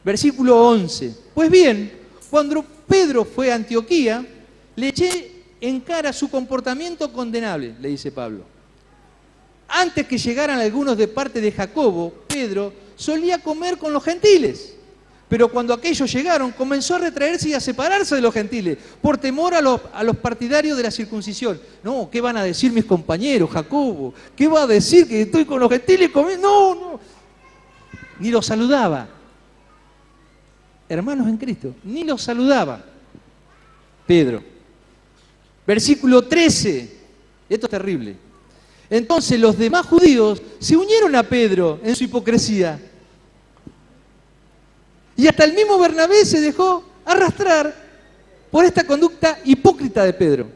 versículo 11. Pues bien, cuando Pedro fue a Antioquía, le eché en cara su comportamiento condenable, le dice Pablo. Antes que llegaran algunos de parte de Jacobo, Pedro solía comer con los gentiles. Pero cuando aquellos llegaron, comenzó a retraerse y a separarse de los gentiles, por temor a los partidarios de la circuncisión. No, ¿qué van a decir mis compañeros, Jacobo? ¿Qué va a decir que estoy con los gentiles comiendo? No, no. Ni los saludaba. Hermanos en Cristo, ni los saludaba. Pedro. Versículo 13. Esto es terrible. Entonces los demás judíos se unieron a Pedro en su hipocresía. Y hasta el mismo Bernabé se dejó arrastrar por esta conducta hipócrita de Pedro.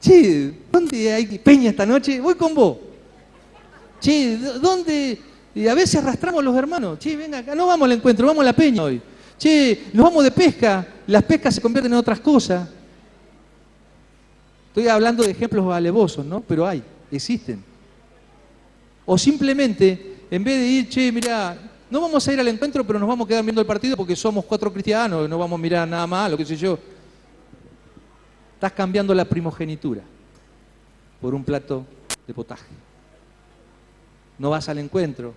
Che, ¿dónde hay peña esta noche? Voy con vos. Che, ¿dónde? Y a veces arrastramos los hermanos. Che, venga acá, no vamos al encuentro, vamos a la peña hoy. Che, nos vamos de pesca, las pescas se convierten en otras cosas. Estoy hablando de ejemplos alevosos, ¿no? Pero existen. O simplemente, en vez de ir, che, mirá, no vamos a ir al encuentro, pero nos vamos a quedar viendo el partido porque somos 4 cristianos, no vamos a mirar nada más, lo que sé yo. Estás cambiando la primogenitura por un plato de potaje. No vas al encuentro,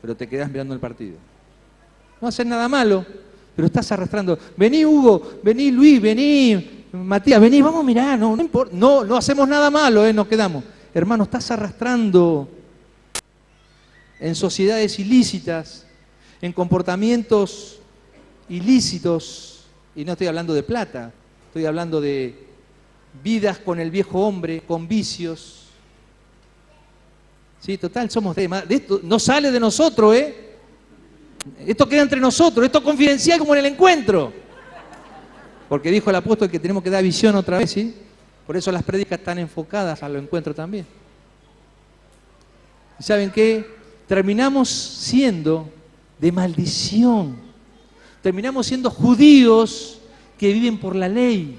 pero te quedás mirando el partido. No haces nada malo, pero estás arrastrando. Vení, Hugo, vení, Luis, vení, Matías, vení, vamos a mirar, no importa. No hacemos nada malo, nos quedamos. Hermano, estás arrastrando en sociedades ilícitas, en comportamientos ilícitos, y no estoy hablando de plata, estoy hablando de vidas con el viejo hombre, con vicios. Sí, total, somos de esto, no sale de nosotros, Esto queda entre nosotros, esto es confidencial como en el encuentro. Porque dijo el apóstol que tenemos que dar visión otra vez, ¿sí? Por eso las prédicas están enfocadas al encuentro también. ¿Y saben qué? Terminamos siendo de maldición. Terminamos siendo judíos que viven por la ley.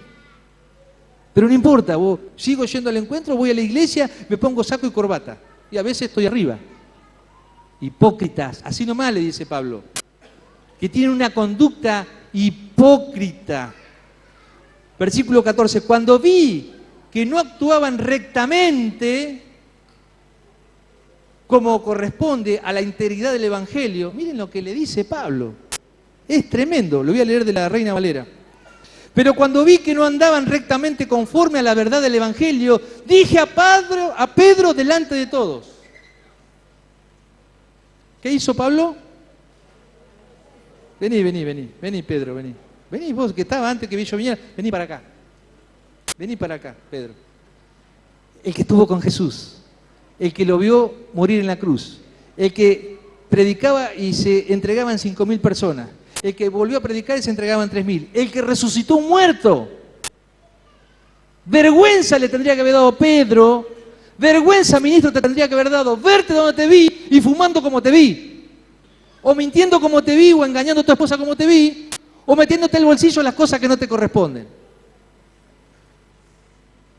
Pero no importa, sigo yendo al encuentro, voy a la iglesia, me pongo saco y corbata. Y a veces estoy arriba. Hipócritas, así nomás le dice Pablo. Que tienen una conducta hipócrita. Versículo 14. Cuando vi que no actuaban rectamente, como corresponde a la integridad del Evangelio. Miren lo que le dice Pablo. Es tremendo, lo voy a leer de la Reina Valera. Pero cuando vi que no andaban rectamente conforme a la verdad del Evangelio, dije a Pedro delante de todos. ¿Qué hizo Pablo? Vení Pedro, vení. Vení vos que estaba antes que yo viniera, vení para acá. Vení para acá, Pedro. El que estuvo con Jesús. El que lo vio morir en la cruz, el que predicaba y se entregaban 5.000 personas, el que volvió a predicar y se entregaban 3.000, el que resucitó un muerto. Vergüenza le tendría que haber dado Pedro, vergüenza, ministro, te tendría que haber dado verte donde te vi y fumando como te vi, o mintiendo como te vi, o engañando a tu esposa como te vi, o metiéndote al bolsillo las cosas que no te corresponden.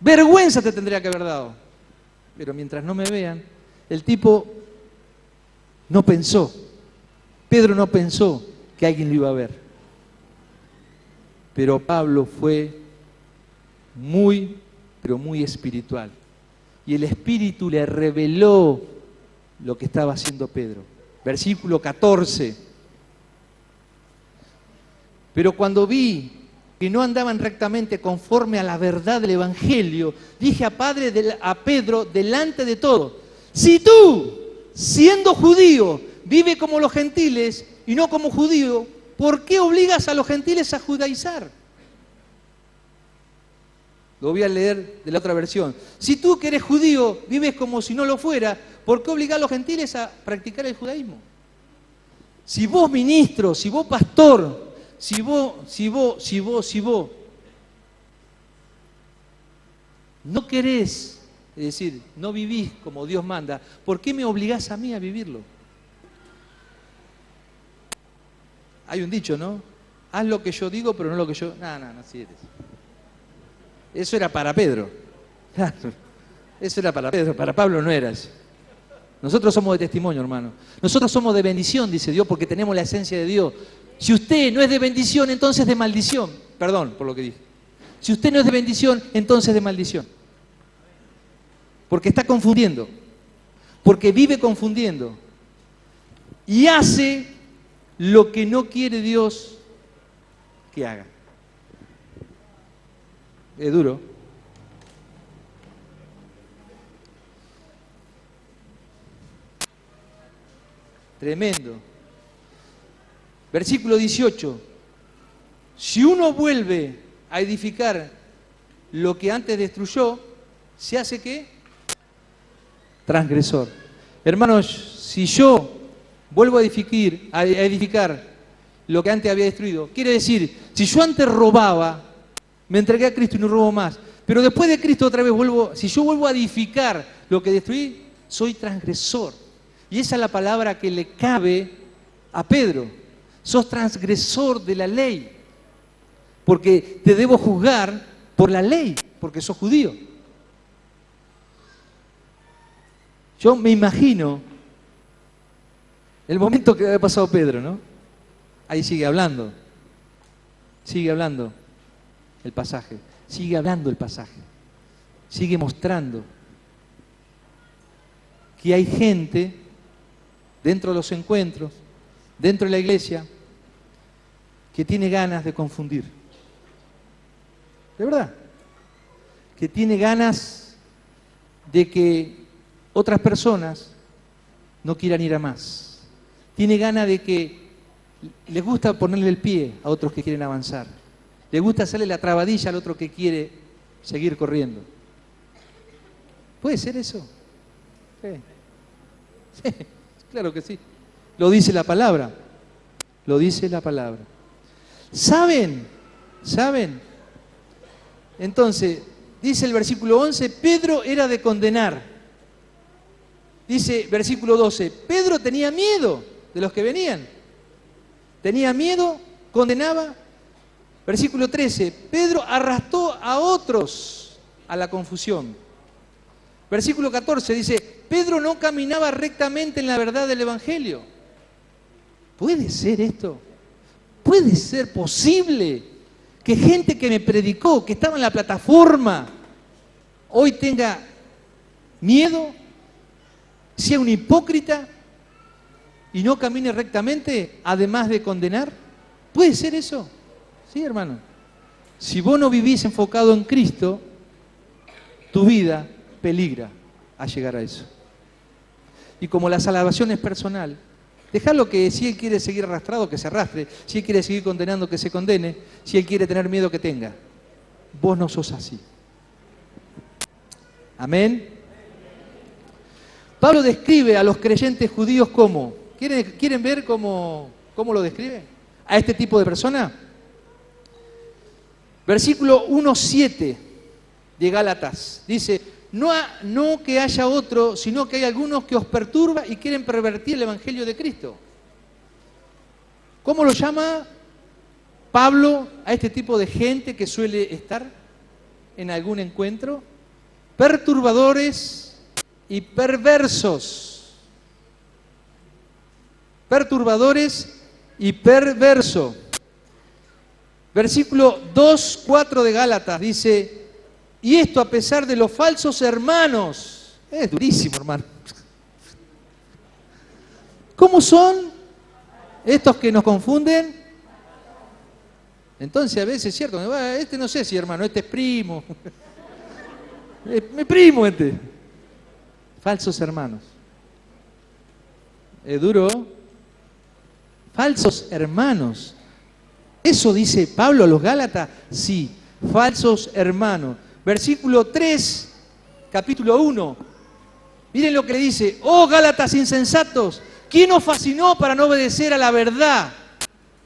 Vergüenza te tendría que haber dado. Pero mientras no me vean, el tipo no pensó, Pedro no pensó que alguien lo iba a ver. Pero Pablo fue muy, pero muy espiritual. Y el Espíritu le reveló lo que estaba haciendo Pedro. Versículo 14. Pero cuando vi que no andaban rectamente conforme a la verdad del Evangelio, dije a Pedro delante de todos, si tú, siendo judío, vive como los gentiles y no como judío, ¿por qué obligas a los gentiles a judaizar? Lo voy a leer de la otra versión. Si tú que eres judío vives como si no lo fuera, ¿por qué obligar a los gentiles a practicar el judaísmo? Si vos ministro, si vos pastor, si vos no querés, es decir, no vivís como Dios manda, ¿por qué me obligás a mí a vivirlo? Hay un dicho, ¿no? Haz lo que yo digo, pero no lo que yo... No, así eres. Eso era para Pedro. Claro, eso era para Pedro, para Pablo no era eso. Nosotros somos de testimonio, hermano. Nosotros somos de bendición, dice Dios, porque tenemos la esencia de Dios. Si usted no es de bendición, entonces de maldición. Perdón por lo que dije. Si usted no es de bendición, entonces de maldición. Porque está confundiendo. Porque vive confundiendo. Y hace lo que no quiere Dios que haga. Es duro. Tremendo. Versículo 18. Si uno vuelve a edificar lo que antes destruyó, ¿se hace qué? Transgresor. Hermanos, si yo vuelvo a edificar lo que antes había destruido, quiere decir, si yo antes robaba, me entregué a Cristo y no robo más, pero después de Cristo otra vez si yo vuelvo a edificar lo que destruí, soy transgresor. Y esa es la palabra que le cabe a Pedro. Sos transgresor de la ley, porque te debo juzgar por la ley, porque sos judío. Yo me imagino el momento que había pasado Pedro, ¿no? Ahí sigue hablando el pasaje, sigue hablando el pasaje, sigue mostrando que hay gente dentro de los encuentros, dentro de la iglesia, que tiene ganas de confundir. De verdad. Que tiene ganas de que otras personas no quieran ir a más. Tiene ganas de que les gusta ponerle el pie a otros que quieren avanzar. Les gusta hacerle la trabadilla al otro que quiere seguir corriendo. ¿Puede ser eso? Sí, claro que sí. Lo dice la palabra. Lo dice la palabra. ¿Saben? Entonces, dice el versículo 11, Pedro era de condenar. Dice versículo 12, Pedro tenía miedo de los que venían. Tenía miedo, condenaba. Versículo 13, Pedro arrastró a otros a la confusión. Versículo 14 dice, Pedro no caminaba rectamente en la verdad del Evangelio. ¿Puede ser esto? ¿Puede ser posible que gente que me predicó, que estaba en la plataforma, hoy tenga miedo, sea un hipócrita y no camine rectamente, además de condenar? ¿Puede ser eso? Sí, hermano. Si vos no vivís enfocado en Cristo, tu vida peligra a llegar a eso. Y como la salvación es personal, dejalo que si él quiere seguir arrastrado, que se arrastre. Si él quiere seguir condenando, que se condene. Si él quiere tener miedo, que tenga. Vos no sos así. Amén. Pablo describe a los creyentes judíos como, ¿quieren ver cómo lo describe? A este tipo de persona. Versículo 1:7 de Gálatas. Dice, no que haya otro, sino que hay algunos que os perturban y quieren pervertir el Evangelio de Cristo. ¿Cómo lo llama Pablo a este tipo de gente que suele estar en algún encuentro? Perturbadores y perversos. Perturbadores y perverso. Versículo 2:4 de Gálatas dice, y esto a pesar de los falsos hermanos. Es durísimo, hermano. ¿Cómo son estos que nos confunden? Entonces a veces es cierto, este no sé si hermano, este es primo. Es mi primo este. Falsos hermanos. Es duro. Falsos hermanos. ¿Eso dice Pablo a los Gálatas? Sí, falsos hermanos. Versículo 3, capítulo 1. Miren lo que le dice: oh Gálatas insensatos, ¿quién os fascinó para no obedecer a la verdad?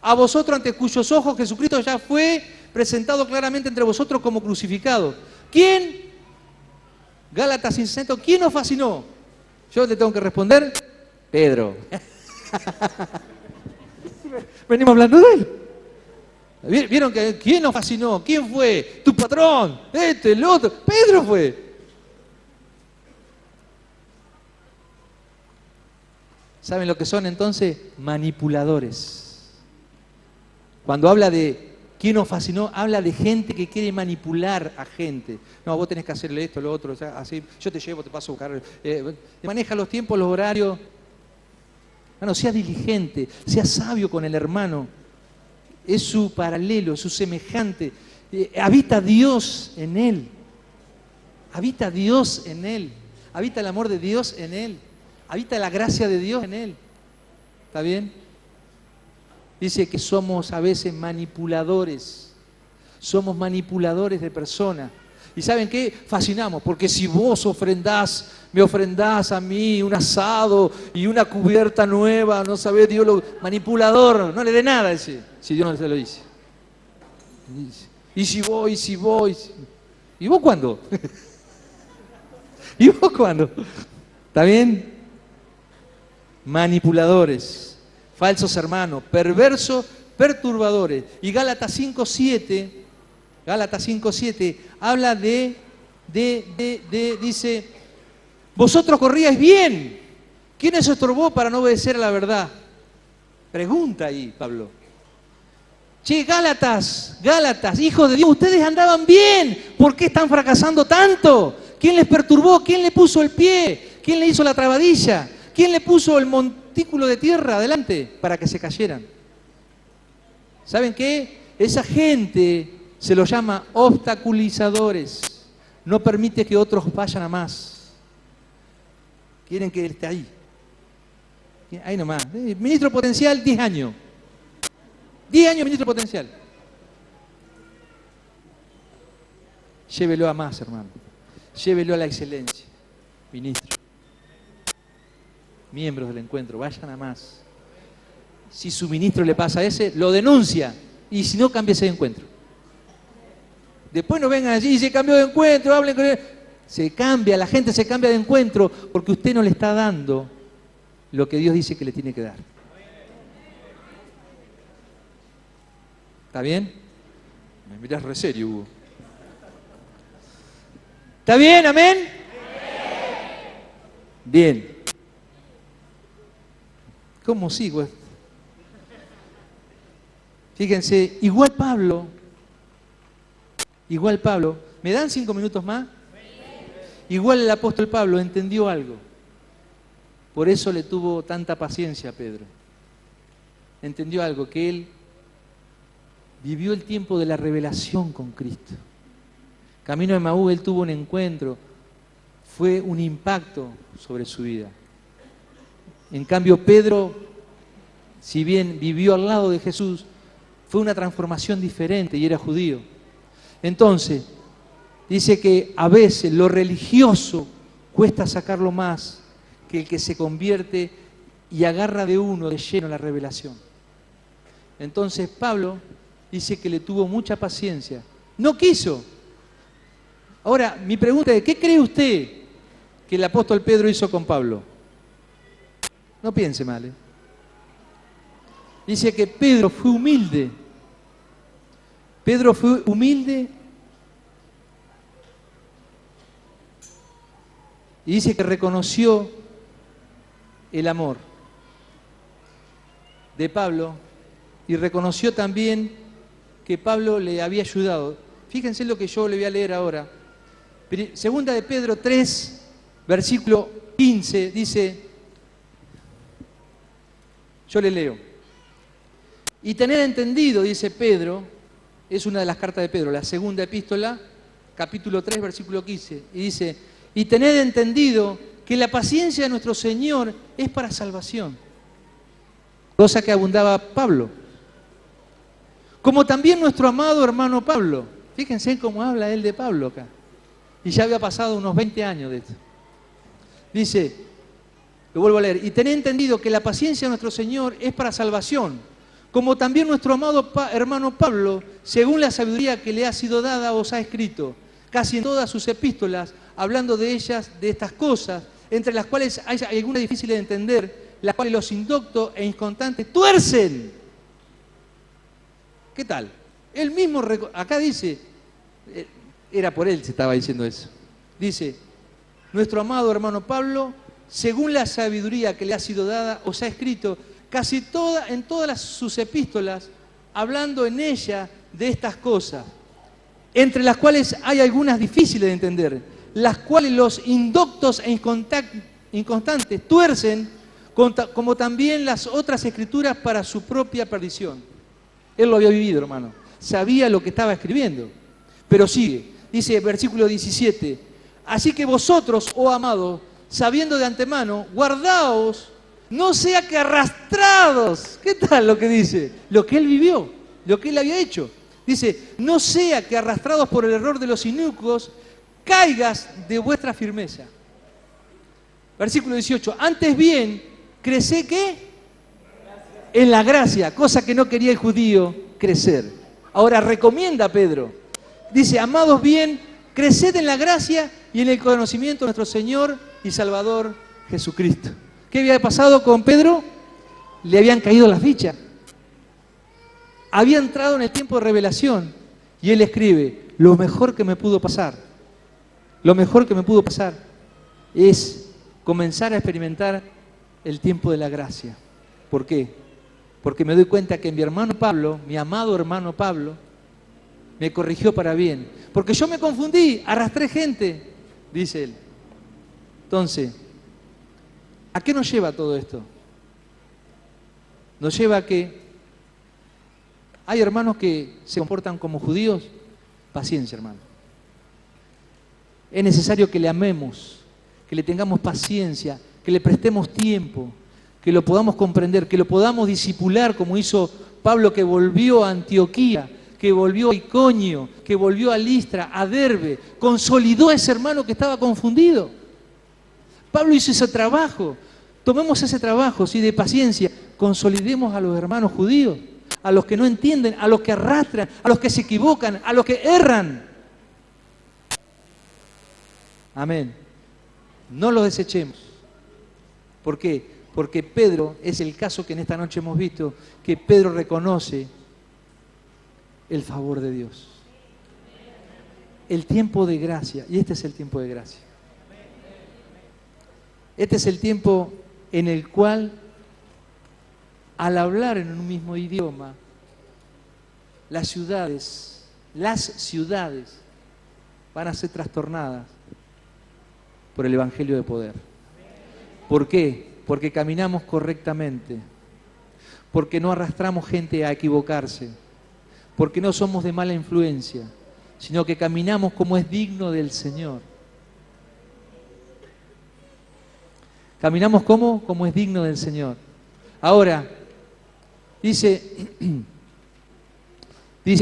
A vosotros ante cuyos ojos Jesucristo ya fue presentado claramente entre vosotros como crucificado. ¿Quién? Gálatas insensatos, ¿quién os fascinó? Yo le tengo que responder: Pedro. Venimos hablando de él. ¿Vieron que quién nos fascinó? ¿Quién fue? Tu patrón, el otro. Pedro fue. ¿Saben lo que son entonces? Manipuladores. Cuando habla de quién nos fascinó, habla de gente que quiere manipular a gente. No, vos tenés que hacerle esto, lo otro, o sea, así, yo te llevo, te paso a buscar. Maneja los tiempos, los horarios. Bueno, sea diligente, sea sabio con el hermano. Es su paralelo, es su semejante. Habita Dios en él. Habita Dios en él. Habita el amor de Dios en él. Habita la gracia de Dios en él. ¿Está bien? Dice que somos a veces manipuladores. Somos manipuladores de personas. ¿Y saben qué? Fascinamos, porque si vos ofrendás, me ofrendás a mí un asado y una cubierta nueva, no sabés, Dios lo... Manipulador, no le dé nada ese, si Dios no se lo dice. Y si vos... ¿Y vos cuándo? ¿Y vos cuándo? ¿Está bien? Manipuladores, falsos hermanos, perversos, perturbadores. Y Gálatas 5:7 habla dice, vosotros corríais bien. ¿Quién os estorbó para no obedecer a la verdad? Pregunta ahí, Pablo. Che, Gálatas, hijos de Dios, ustedes andaban bien. ¿Por qué están fracasando tanto? ¿Quién les perturbó? ¿Quién le puso el pie? ¿Quién le hizo la trabadilla? ¿Quién le puso el montículo de tierra adelante para que se cayeran? ¿Saben qué? Esa gente se los llama obstaculizadores. No permite que otros vayan a más. Quieren que él esté ahí. Ahí nomás. Ministro potencial, 10 años. 10 años ministro potencial. Llévelo a más, hermano. Llévelo a la excelencia. Ministro. Miembros del encuentro, vayan a más. Si su ministro le pasa a ese, lo denuncia. Y si no, cambia ese encuentro. Después no vengan allí y se cambió de encuentro, hablen con él. Se cambia, la gente se cambia de encuentro porque usted no le está dando lo que Dios dice que le tiene que dar. ¿Está bien? Me mirás re serio, Hugo. ¿Está bien? ¿Amén? Bien. ¿Cómo sigo? Fíjense, igual Pablo, ¿me dan 5 minutos más? Igual el apóstol Pablo entendió algo. Por eso le tuvo tanta paciencia a Pedro. Entendió algo, que él vivió el tiempo de la revelación con Cristo. Camino de Emaús, él tuvo un encuentro, fue un impacto sobre su vida. En cambio, Pedro, si bien vivió al lado de Jesús, fue una transformación diferente y era judío. Entonces, dice que a veces lo religioso cuesta sacarlo más que el que se convierte y agarra de uno de lleno la revelación. Entonces, Pablo dice que le tuvo mucha paciencia. No quiso. Ahora, mi pregunta es, ¿qué cree usted que el apóstol Pedro hizo con Pablo? No piense mal, ¿eh? Dice que Pedro fue humilde. Pedro fue humilde y dice que reconoció el amor de Pablo y reconoció también que Pablo le había ayudado. Fíjense lo que yo le voy a leer ahora. Segunda de Pedro 3, versículo 15, dice, yo le leo. Y tener entendido, dice Pedro, es una de las cartas de Pedro, la segunda epístola, capítulo 3, versículo 15, y dice, y tened entendido que la paciencia de nuestro Señor es para salvación, cosa que abundaba Pablo. Como también nuestro amado hermano Pablo. Fíjense cómo habla él de Pablo acá. Y ya había pasado unos 20 años de esto. Dice, lo vuelvo a leer, y tened entendido que la paciencia de nuestro Señor es para salvación, como también nuestro amado hermano Pablo, según la sabiduría que le ha sido dada, os ha escrito, casi en todas sus epístolas, hablando de ellas, de estas cosas, entre las cuales hay algunas difíciles de entender, las cuales los indoctos e inconstantes tuercen. ¿Qué tal? Él mismo, acá dice, era por él se estaba diciendo eso. Dice, nuestro amado hermano Pablo, según la sabiduría que le ha sido dada, os ha escrito en todas sus epístolas, hablando en ella de estas cosas, entre las cuales hay algunas difíciles de entender, las cuales los indoctos e inconstantes tuercen, como también las otras escrituras para su propia perdición. Él lo había vivido, hermano. Sabía lo que estaba escribiendo. Pero sigue. Dice, versículo 17. Así que vosotros, oh amados, sabiendo de antemano, guardaos, no sea que arrastrados. ¿Qué tal lo que dice? Lo que él vivió, lo que él había hecho. Dice, no sea que arrastrados por el error de los inicuos, caigas de vuestra firmeza. Versículo 18. Antes bien, crecé ¿qué? En la gracia, cosa que no quería el judío crecer. Ahora recomienda Pedro. Dice, amados bien, creced en la gracia y en el conocimiento de nuestro Señor y Salvador Jesucristo. ¿Qué había pasado con Pedro? Le habían caído las fichas. Había entrado en el tiempo de revelación y él escribe, lo mejor que me pudo pasar es comenzar a experimentar el tiempo de la gracia. ¿Por qué? Porque me doy cuenta que mi hermano Pablo, mi amado hermano Pablo, me corrigió para bien. Porque yo me confundí, arrastré gente, dice él. Entonces, ¿a qué nos lleva todo esto? Nos lleva a que hay hermanos que se comportan como judíos. Paciencia, hermano. Es necesario que le amemos, que le tengamos paciencia, que le prestemos tiempo, que lo podamos comprender, que lo podamos discipular como hizo Pablo, que volvió a Antioquía, que volvió a Iconio, que volvió a Listra, a Derbe, consolidó a ese hermano que estaba confundido. Pablo hizo ese trabajo. Tomemos ese trabajo, ¿sí?, de paciencia, consolidemos a los hermanos judíos, a los que no entienden, a los que arrastran, a los que se equivocan, a los que erran. Amén. No los desechemos. ¿Por qué? Porque Pedro, es el caso que en esta noche hemos visto, que Pedro reconoce el favor de Dios. El tiempo de gracia, y este es el tiempo de gracia. Este es el tiempo en el cual, al hablar en un mismo idioma, las ciudades van a ser trastornadas por el evangelio de poder. ¿Por qué? Porque caminamos correctamente, porque no arrastramos gente a equivocarse, porque no somos de mala influencia, sino que caminamos como es digno del Señor. Caminamos como es digno del Señor. Ahora, dice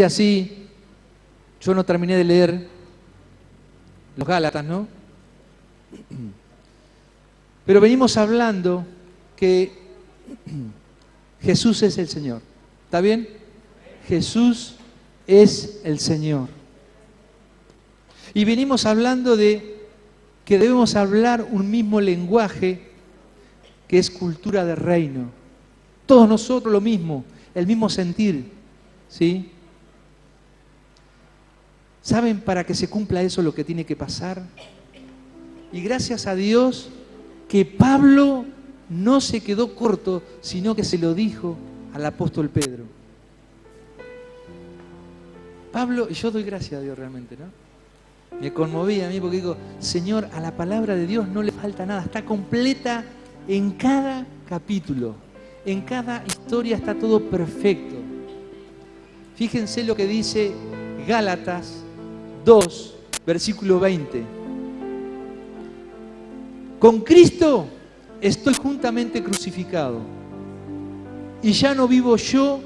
así, yo no terminé de leer los Gálatas, ¿no? Pero venimos hablando que Jesús es el Señor. ¿Está bien? Jesús es el Señor. Y venimos hablando de que debemos hablar un mismo lenguaje que es cultura de reino. Todos nosotros lo mismo, el mismo sentir, ¿sí? ¿Saben para que se cumpla eso lo que tiene que pasar? Y gracias a Dios que Pablo no se quedó corto, sino que se lo dijo al apóstol Pedro. Pablo, y yo doy gracias a Dios realmente, ¿no? Me conmoví a mí porque digo, Señor, a la palabra de Dios no le falta nada, está completa en cada capítulo, en cada historia está todo perfecto. Fíjense lo que dice Gálatas 2, versículo 20. Con Cristo estoy juntamente crucificado, y ya no vivo yo,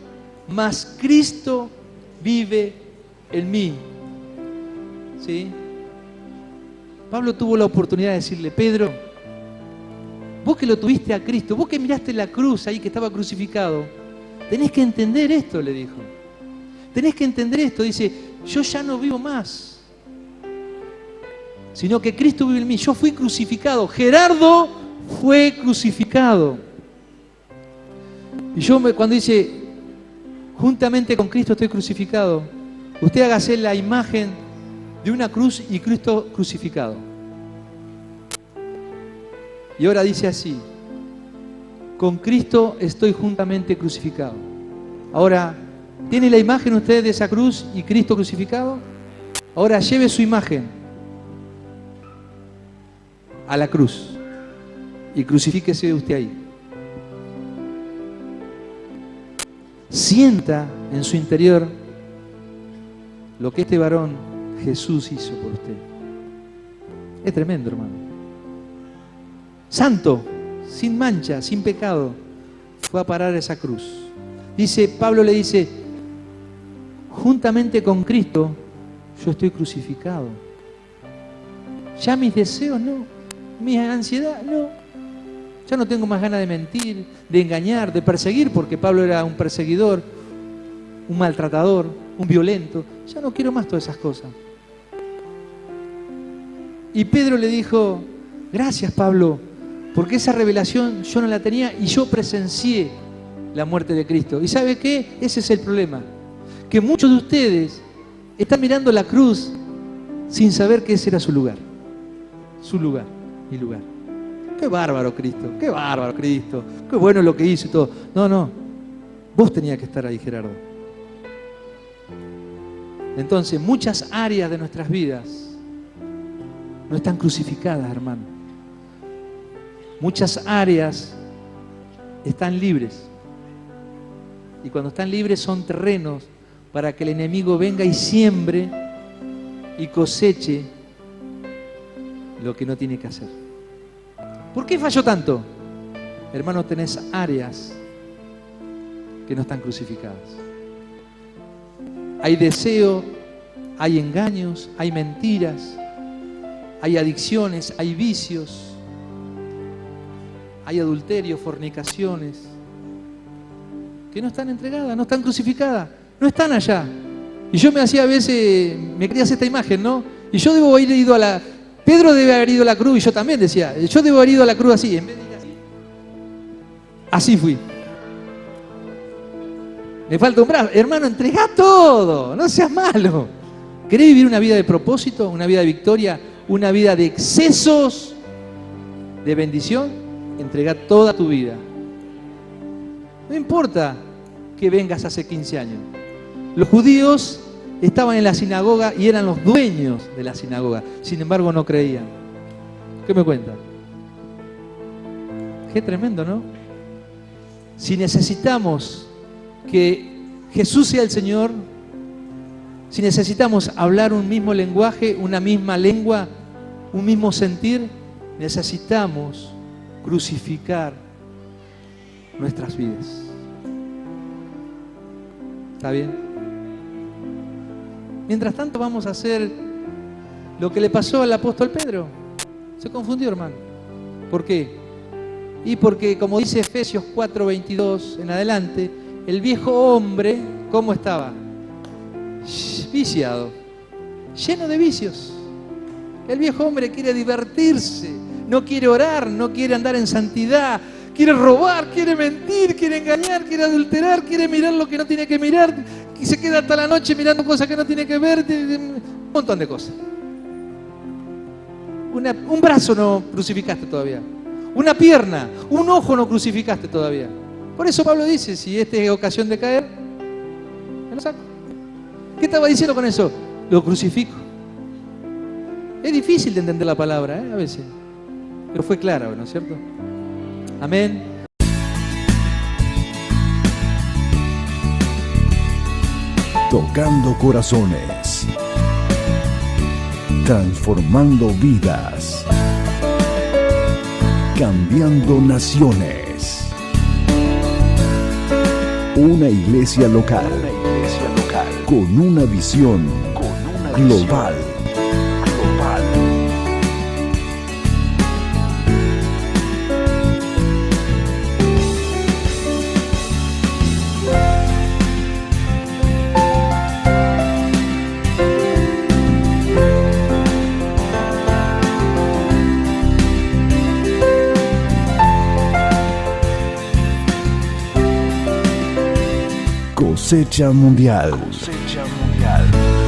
mas Cristo vive en mí. ¿Sí? Pablo tuvo la oportunidad de decirle: Pedro, vos que lo tuviste a Cristo, vos que miraste la cruz ahí que estaba crucificado, tenés que entender esto, le dijo. Tenés que entender esto. Dice: yo ya no vivo más, sino que Cristo vive en mí. Yo fui crucificado. Gerardo fue crucificado. Y cuando dice, juntamente con Cristo estoy crucificado, usted hágase la imagen de una cruz y Cristo crucificado. Y ahora dice así: con Cristo estoy juntamente crucificado. Ahora, ¿tiene la imagen usted de esa cruz y Cristo crucificado? Ahora lleve su imagen a la cruz y crucifíquese usted ahí. Sienta en su interior lo que este varón Jesús hizo por usted. Es tremendo, hermano. Santo, sin mancha, sin pecado, fue a parar a esa cruz. Pablo le dice: juntamente con Cristo yo estoy crucificado. Ya mis deseos no, mi ansiedad no. Ya no tengo más ganas de mentir, de engañar, de perseguir, porque Pablo era un perseguidor, un maltratador, un violento. Ya no quiero más todas esas cosas. Y Pedro le dijo: gracias, Pablo, porque esa revelación yo no la tenía y yo presencié la muerte de Cristo. ¿Y sabe qué? Ese es el problema. Que muchos de ustedes están mirando la cruz sin saber que ese era su lugar. Su lugar, mi lugar. Qué bárbaro Cristo, qué bárbaro Cristo, qué bueno lo que hizo y todo. No, vos tenías que estar ahí, Gerardo. Entonces, muchas áreas de nuestras vidas no están crucificadas, hermano. Muchas áreas están libres. Y cuando están libres son terrenos para que el enemigo venga y siembre y coseche lo que no tiene que hacer. ¿Por qué falló tanto? Hermano, tenés áreas que no están crucificadas. Hay deseo, hay engaños, hay mentiras, hay adicciones, hay vicios, hay adulterio, fornicaciones, que no están entregadas, no están crucificadas, no están allá. Y yo me hacía a veces, me quería hacer esta imagen, ¿no? Y yo debo haber ido a la... Pedro debe haber ido a la cruz, y yo también decía, yo debo haber ido a la cruz así, en vez de ir así. Así fui. Me falta un brazo. Hermano, entregá todo, no seas malo. ¿Querés vivir una vida de propósito, una vida de victoria, una vida de excesos, de bendición? Entregá toda tu vida. No importa que vengas hace 15 años. Los judíos estaban en la sinagoga y eran los dueños de la sinagoga. Sin embargo, no creían. ¿Qué me cuentan? Qué tremendo, ¿no? Si necesitamos que Jesús sea el Señor, si necesitamos hablar un mismo lenguaje, una misma lengua, un mismo sentir, necesitamos crucificar nuestras vidas. ¿Está bien? Mientras tanto vamos a hacer lo que le pasó al apóstol Pedro. Se confundió, hermano. ¿Por qué? Y porque, como dice Efesios 4:22 en adelante, el viejo hombre, ¿cómo estaba? Viciado, lleno de vicios. El viejo hombre quiere divertirse, no quiere orar, no quiere andar en santidad, quiere robar, quiere mentir, quiere engañar, quiere adulterar, quiere mirar lo que no tiene que mirar, y se queda hasta la noche mirando cosas que no tiene que ver, un montón de cosas. Un brazo no crucificaste todavía, una pierna, un ojo no crucificaste todavía. Por eso Pablo dice, si esta es ocasión de caer, me lo saco. ¿Qué estaba diciendo con eso? Lo crucifico. Es difícil de entender la palabra, a veces, pero fue clara, ¿no es cierto? Amén. Tocando corazones, transformando vidas, cambiando naciones. Una iglesia local. con una visión global. Cosecha mundial. Cosecha mundial.